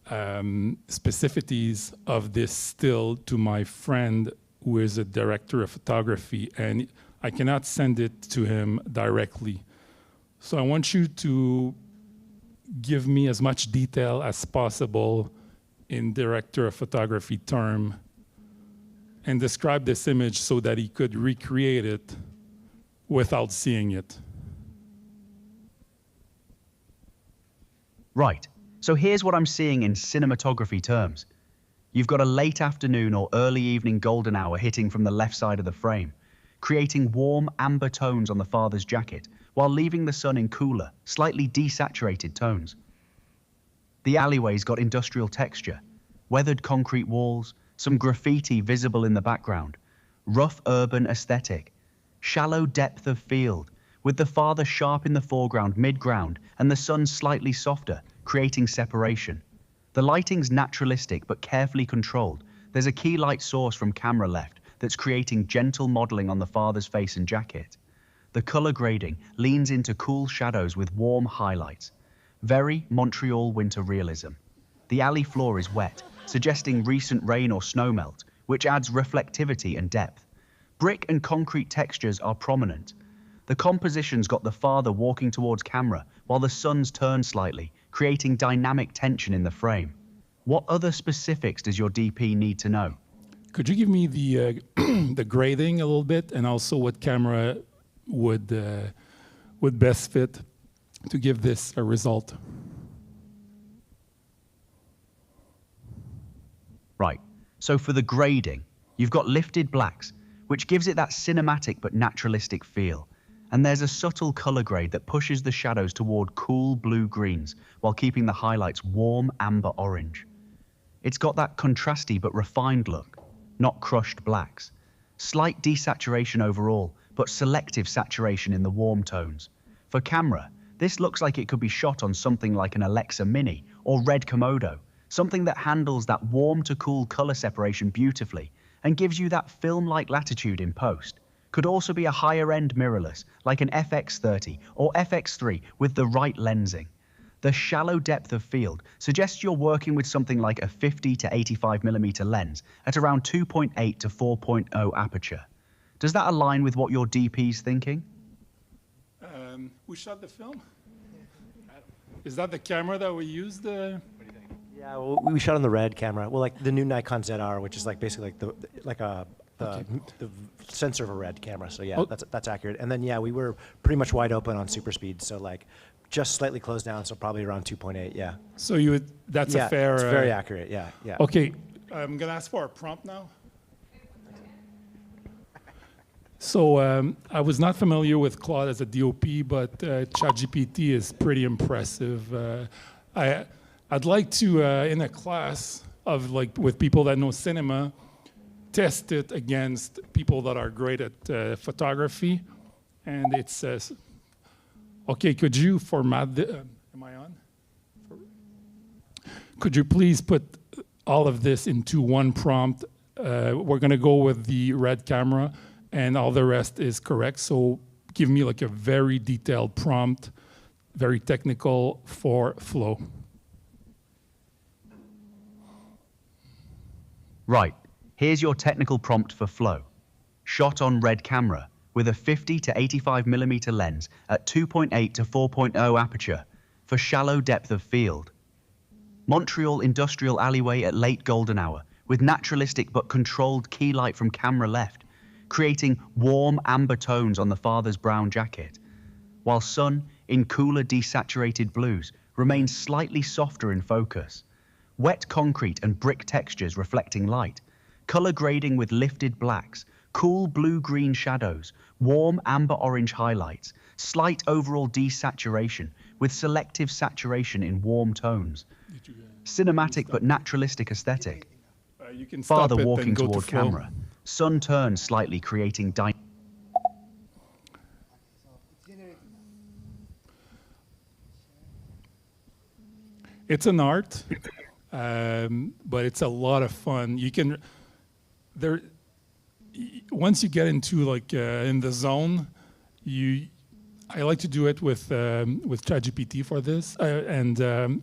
specificities of this still to my friend who is a director of photography, and I cannot send it to him directly. So I want you to give me as much detail as possible in director of photography term and describe this image so that he could recreate it without seeing it. Right, so here's what I'm seeing in cinematography terms. You've got a late afternoon or early evening golden hour hitting from the left side of the frame, creating warm amber tones on the father's jacket, while leaving the sun in cooler, slightly desaturated tones. The alleyway's got industrial texture, weathered concrete walls, some graffiti visible in the background, rough urban aesthetic, shallow depth of field, with the father sharp in the foreground, mid-ground, and the sun slightly softer, creating separation. The lighting's naturalistic but carefully controlled. There's a key light source from camera left that's creating gentle modeling on the father's face and jacket. The color grading leans into cool shadows with warm highlights. Very Montreal winter realism. The alley floor is wet, suggesting recent rain or snowmelt, which adds reflectivity and depth. Brick and concrete textures are prominent. The composition's got the father walking towards camera while the sun's turned slightly, creating dynamic tension in the frame. What other specifics does your DP need to know? Could you give me the the grading a little bit, and also what camera would best fit to give this a result? Right, so for the grading, you've got lifted blacks, which gives it that cinematic but naturalistic feel. And there's a subtle color grade that pushes the shadows toward cool blue-greens while keeping the highlights warm amber orange. It's got that contrasty but refined look, not crushed blacks. Slight desaturation overall, but selective saturation in the warm tones. For camera, this looks like it could be shot on something like an Alexa Mini or Red Komodo, something that handles that warm to cool color separation beautifully and gives you that film-like latitude in post. Could also be a higher-end mirrorless, like an FX30 or FX3 with the right lensing. The shallow depth of field suggests you're working with something like a 50 to 85mm lens at around 2.8 to 4.0 aperture. Does that align with what your DP's thinking? Who shot the film? Is that the camera that we used? Yeah, well, we shot on the Red camera. Well, like the new Nikon ZR, which is like basically like the sensor of a Red camera. So yeah, that's accurate. And then yeah, we were pretty much wide open on super speed. So like just slightly closed down. So probably around 2.8. Yeah. So that's a fair. It's very accurate. Yeah. Yeah. Okay, I'm gonna ask for a prompt now. So I was not familiar with Claude as a DOP, but ChatGPT is pretty impressive. I'd like to, in a class of like with people that know cinema, test it against people that are great at photography. And it says, okay, could you format the, am I on? Could you please put all of this into one prompt? We're gonna go with the red camera and all the rest is correct. So give me like a very detailed prompt, very technical for flow. Right, here's your technical prompt for flow. Shot on red camera with a 50 to 85mm lens at 2.8 to 4.0 aperture for shallow depth of field. Montreal industrial alleyway at late golden hour with naturalistic but controlled key light from camera left, creating warm amber tones on the father's brown jacket, while sun in cooler desaturated blues remains slightly softer in focus. Wet concrete and brick textures reflecting light, color grading with lifted blacks, cool blue-green shadows, warm amber-orange highlights, slight overall desaturation with selective saturation in warm tones. Cinematic but naturalistic aesthetic. You can Father stop it, walking then go toward to flow. camera. Sun turns slightly, creating It's an art, but it's a lot of fun. You can, once you get into like in the zone, I like to do it with ChatGPT for this, and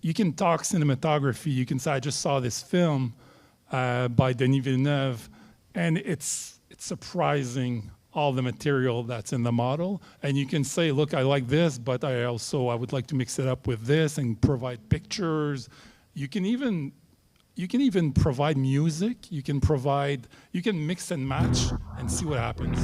you can talk cinematography. You can say, I just saw this film by Denis Villeneuve, and it's surprising all the material that's in the model. And you can say, look, I like this, but I would like to mix it up with this and provide pictures. You can even provide music. You can mix and match and see what happens.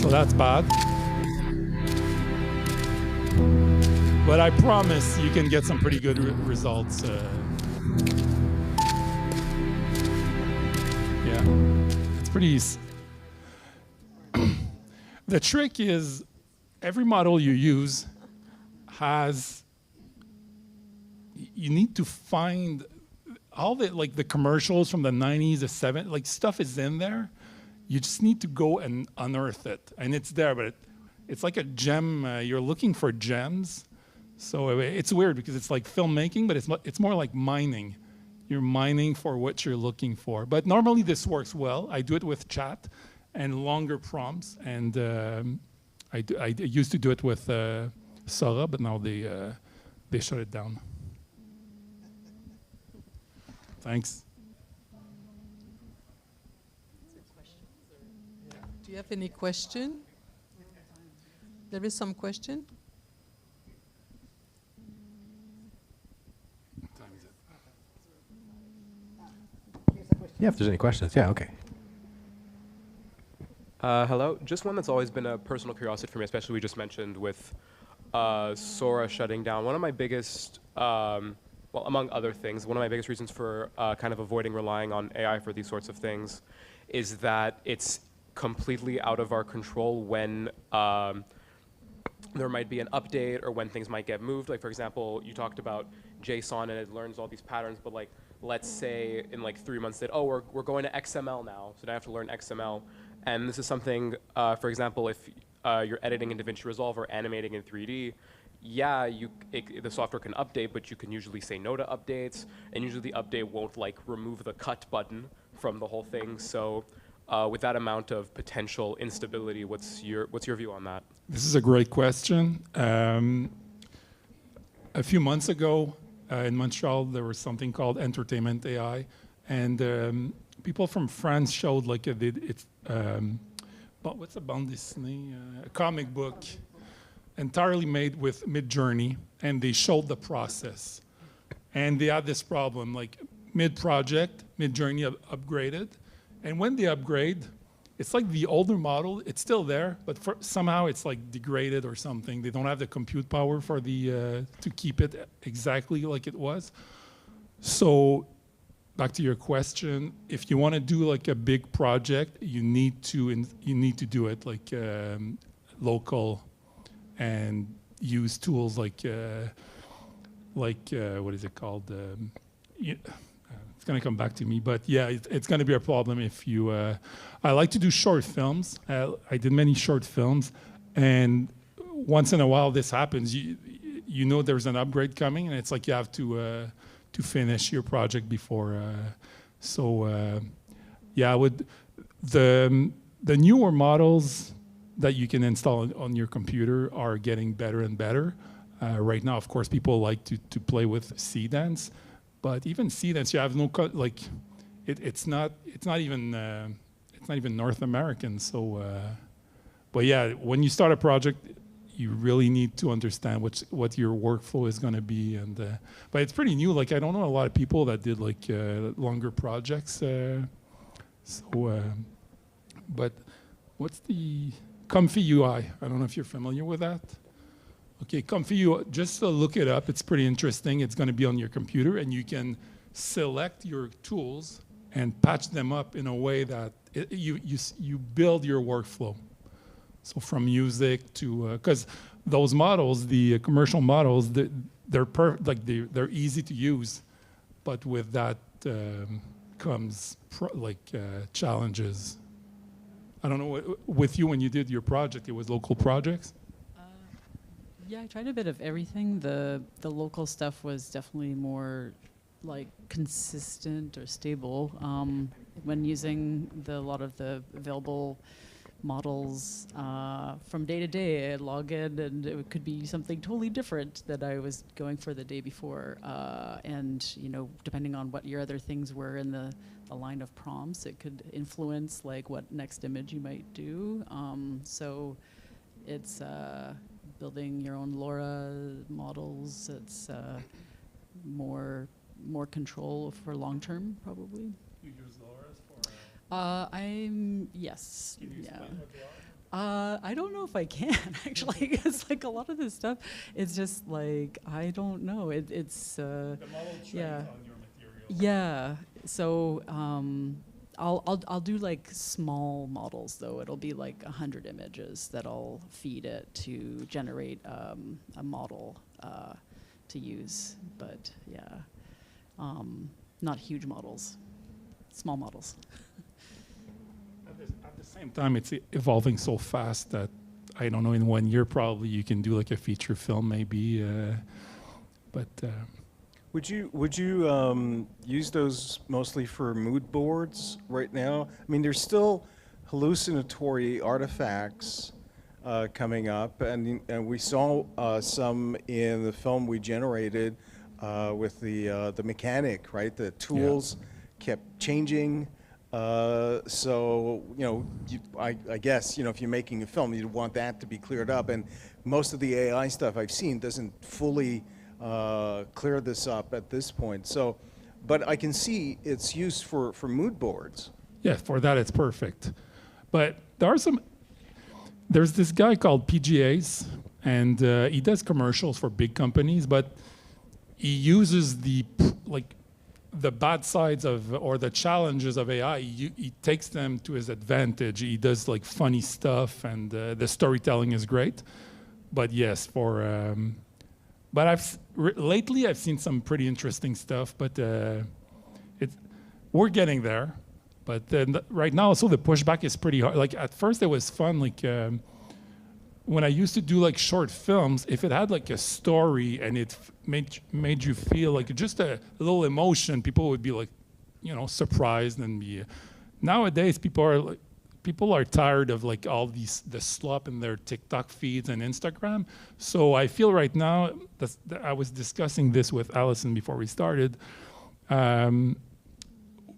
So that's bad. But I promise you can get some pretty good results. Yeah, it's pretty. The trick is every model you use you need to find all the commercials from the 90s, the 70s, like stuff is in there. You just need to go and unearth it, and it's there, but it's like a gem. You're looking for gems. So it's weird because it's like filmmaking, but it's more like mining. You're mining for what you're looking for. But normally this works well. I do it with chat and longer prompts, and I used to do it with Sora, but now they shut it down. Thanks. Do you have any question? There is some question? Yeah, if there's any questions. Yeah, okay. Hello. Just one that's always been a personal curiosity for me, especially we just mentioned with Sora shutting down. One of my biggest, well, among other things, one of my biggest reasons for kind of avoiding relying on AI for these sorts of things is that it's completely out of our control when there might be an update or when things might get moved. Like, for example, you talked about JSON and it learns all these patterns, but like, let's say in like 3 months that, oh, we're going to XML now, so now I have to learn XML. And this is something, for example, if you're editing in DaVinci Resolve or animating in 3D, yeah, the software can update, but you can usually say no to updates, and usually the update won't like remove the cut button from the whole thing. So with that amount of potential instability, what's your view on that? This is a great question. A few months ago in Montreal, there was something called Entertainment AI, and people from France showed like what's a bande dessinée? A comic book entirely made with Midjourney, and they showed the process. And they had this problem, like mid-project, Midjourney upgraded, and when they upgrade, it's like the older model, it's still there, but somehow it's like degraded or something. They don't have the compute power for to keep it exactly like it was. So back to your question, if you want to do like a big project, you need to do it like local, and use tools like what is it called? It's going to come back to me, but yeah, it's going to be a problem if you. I like to do short films. I did many short films, and once in a while this happens. You know there's an upgrade coming, and it's like you have to finish your project before. Yeah, I would the newer models that you can install on your computer are getting better and better. Right now, of course, people like to play with Seedance, but even Seedance, you have no it's not even North American. So, but yeah, when you start a project, you really need to understand what your workflow is going to be, and but it's pretty new. Like I don't know a lot of people that did like longer projects. But what's the Comfy UI? I don't know if you're familiar with that. Okay, Comfy UI, just look it up. It's pretty interesting. It's going to be on your computer, and you can select your tools and patch them up in a way that you build your workflow. So from music to, because those models, the commercial models, they're easy to use, but with that comes challenges. I don't know, with you when you did your project, it was local projects? Yeah, I tried a bit of everything. The local stuff was definitely more like consistent or stable. When using a lot of the available models from day to day, I'd log in and it could be something totally different that I was going for the day before. And depending on what your other things were in the line of prompts, it could influence like what next image you might do. So it's building your own LoRa models. It's more control for long term, probably. You use LoRa's for? Yes. Yeah. I don't know if I can actually. It's like a lot of this stuff. It's just like I don't know. It's the model trains yeah. on your material. Yeah. So I'll do like small models though. It'll be like 100 images that I'll feed it to generate a model to use. But yeah, not huge models, small models. At the same time, it's evolving so fast that I don't know, in 1 year probably you can do like a feature film maybe, but. Would you use those mostly for mood boards right now? I mean, there's still hallucinatory artifacts coming up, and we saw some in the film we generated with the mechanic, right? The tools kept changing. So I guess if you're making a film, you'd want that to be cleared up, and most of the AI stuff I've seen doesn't fully clear this up at this point. So, but I can see its use for mood boards. Yeah, for that it's perfect. But there's this guy called PGAs, and he does commercials for big companies, but he uses the bad sides or the challenges of AI. He takes them to his advantage. He does like funny stuff, and the storytelling is great. But yes, but lately I've seen some pretty interesting stuff, but we're getting there. But then right now, also the pushback is pretty hard. Like at first it was fun, like when I used to do like short films, if it had like a story and it made you feel like just a little emotion, people would be like, surprised and be. Nowadays, people are tired of like all the slop in their TikTok feeds and Instagram. So I feel right now, I was discussing this with Allison before we started.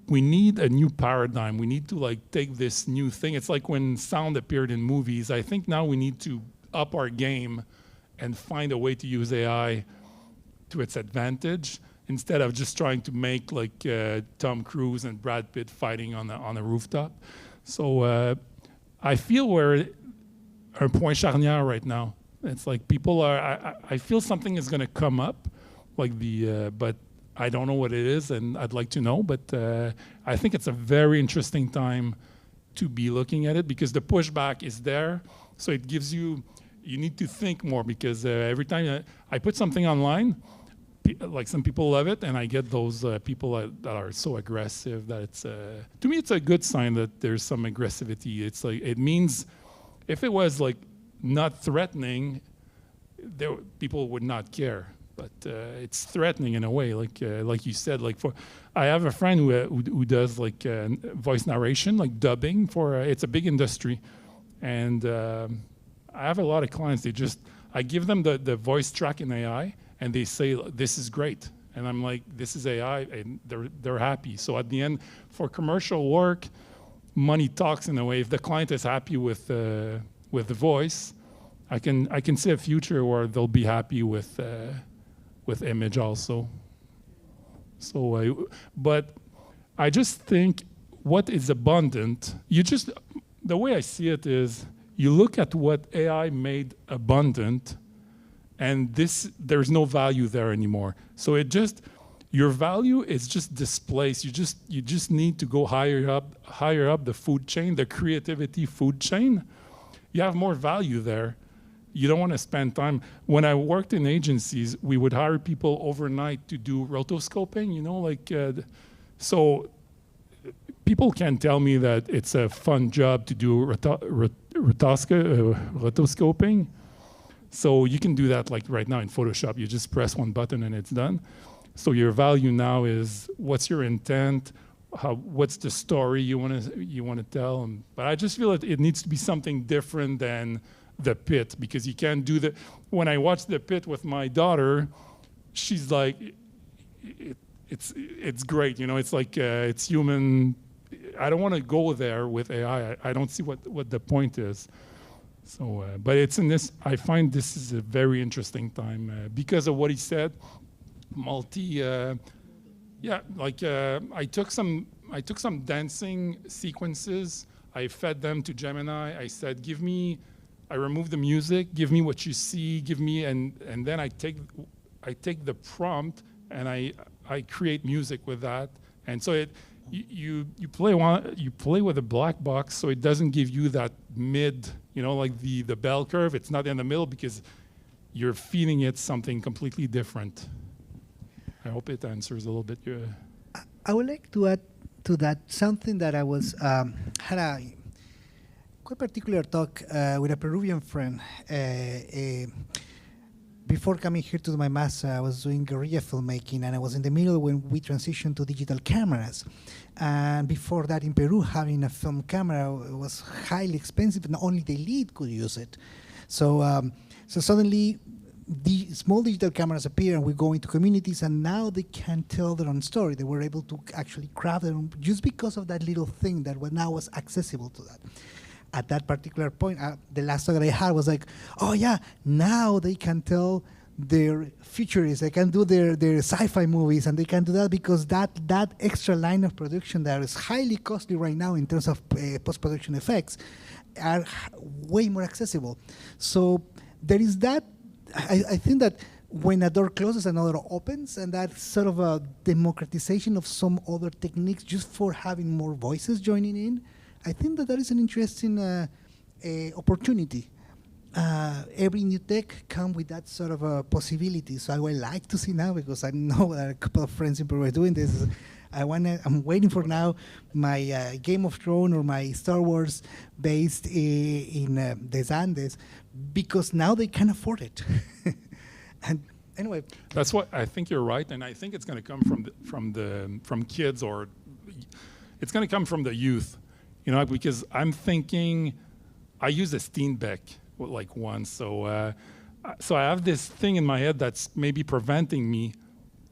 We need a new paradigm. We need to like take this new thing. It's like when sound appeared in movies. I think now we need to up our game and find a way to use AI to its advantage, instead of just trying to make like Tom Cruise and Brad Pitt fighting on a rooftop. So I feel we're un point charnière right now. It's like people are. I feel something is going to come up, like but I don't know what it is, and I'd like to know, but I think it's a very interesting time to be looking at it because the pushback is there. So it gives you need to think more because every time I put something online, like some people love it, and I get those people that are so aggressive that it's, to me, it's a good sign that there's some aggressivity. It's like, it means if it was like not threatening, people would not care. But it's threatening in a way, like you said. Like I have a friend who does like voice narration, like dubbing for. It's a big industry, and I have a lot of clients. I give them the voice track in AI, and they say this is great, and I'm like, this is AI, and they're happy. So at the end, for commercial work, money talks in a way. If the client is happy with the voice, I can see a future where they'll be happy with image also. So, but I just think what is abundant, the way I see it is, you look at what AI made abundant, and there's no value there anymore. So your value is just displaced. You just need to go higher up the food chain, the creativity food chain. You have more value there. You don't want to spend time. When I worked in agencies, we would hire people overnight to do rotoscoping, so people can tell me that it's a fun job to do rotoscoping. So you can do that like right now in Photoshop. You just press one button and it's done. So your value now is what's your intent, what's the story you want to tell. But I just feel that it needs to be something different than The Pit, because you can't do that. When I watch The Pit with my daughter, she's like, it's great, it's like it's human. I don't want to go there with AI. I don't see what the point is. So, but it's in this. I find this is a very interesting time because of what he said. I took some dancing sequences. I fed them to Gemini. I said, I remove the music, give me what you see, and then I take the prompt and I create music with that. And so you play with a black box, so it doesn't give you that mid, like the bell curve. It's not in the middle because you're feeding it something completely different. I hope it answers a little bit. I would like to add to that something that I was had a quite particular talk with a Peruvian friend. Before coming here to do my master, I was doing guerrilla filmmaking, and I was in the middle when we transitioned to digital cameras. And before that, in Peru, having a film camera was highly expensive, and only the elite could use it. So suddenly, the small digital cameras appear, and we go into communities, and now they can tell their own story. They were able to actually craft their own, just because of that little thing that now was accessible to that. At that particular point, the last talk that I had was like, oh yeah, now they can tell their futurists, they can do their sci-fi movies, and they can do that because that extra line of production that is highly costly right now in terms of post-production effects are way more accessible. So there is that. I think that when a door closes, another opens, and that's sort of a democratization of some other techniques just for having more voices joining in. I think that is an interesting opportunity. Every new tech comes with that sort of a possibility. So I would like to see now, because I know that a couple of friends in Peru are doing this. I'm waiting for now my Game of Thrones or my Star Wars based in the Andes, because now they can afford it. And anyway, that's what I think you're right, and I think it's going to come from kids, or it's going to come from the youth. Because I'm thinking, I used a Steenbeck like once, so I have this thing in my head that's maybe preventing me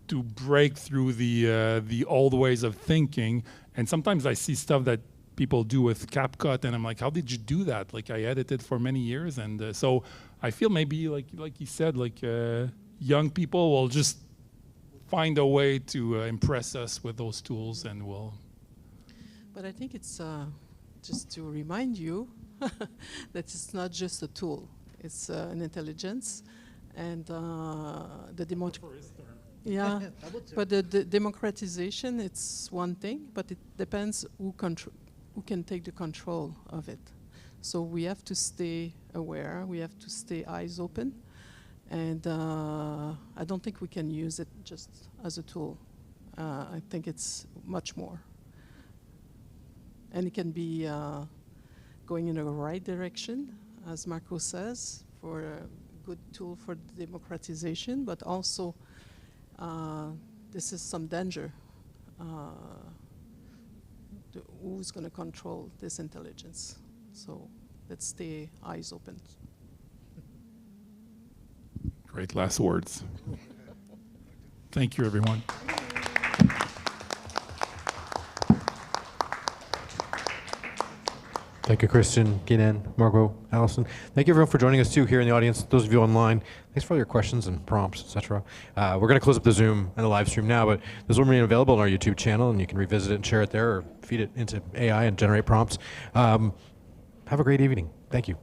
to break through the old ways of thinking. And sometimes I see stuff that people do with CapCut, and I'm like, how did you do that? Like, I edited for many years, and so I feel maybe like you said, like young people will just find a way to impress us with those tools, and we'll. But I think it's just to remind you that it's not just a tool. It's an intelligence, and the Yeah, but the democratization, it's one thing, but it depends who can take the control of it. So we have to stay aware, we have to stay eyes open, and I don't think we can use it just as a tool. I think it's much more. And it can be going in the right direction, as Marco says, for a good tool for democratization, but also this is some danger. Who's going to control this intelligence? So let's stay eyes open. Great last words. Thank you, everyone. Thank you, Christian, Guinan, Margot, Allison. Thank you, everyone, for joining us, too, here in the audience. Those of you online, thanks for all your questions and prompts, etc. We're going to close up the Zoom and the live stream now, but this will remain available on our YouTube channel, and you can revisit it and share it there or feed it into AI and generate prompts. Have a great evening. Thank you.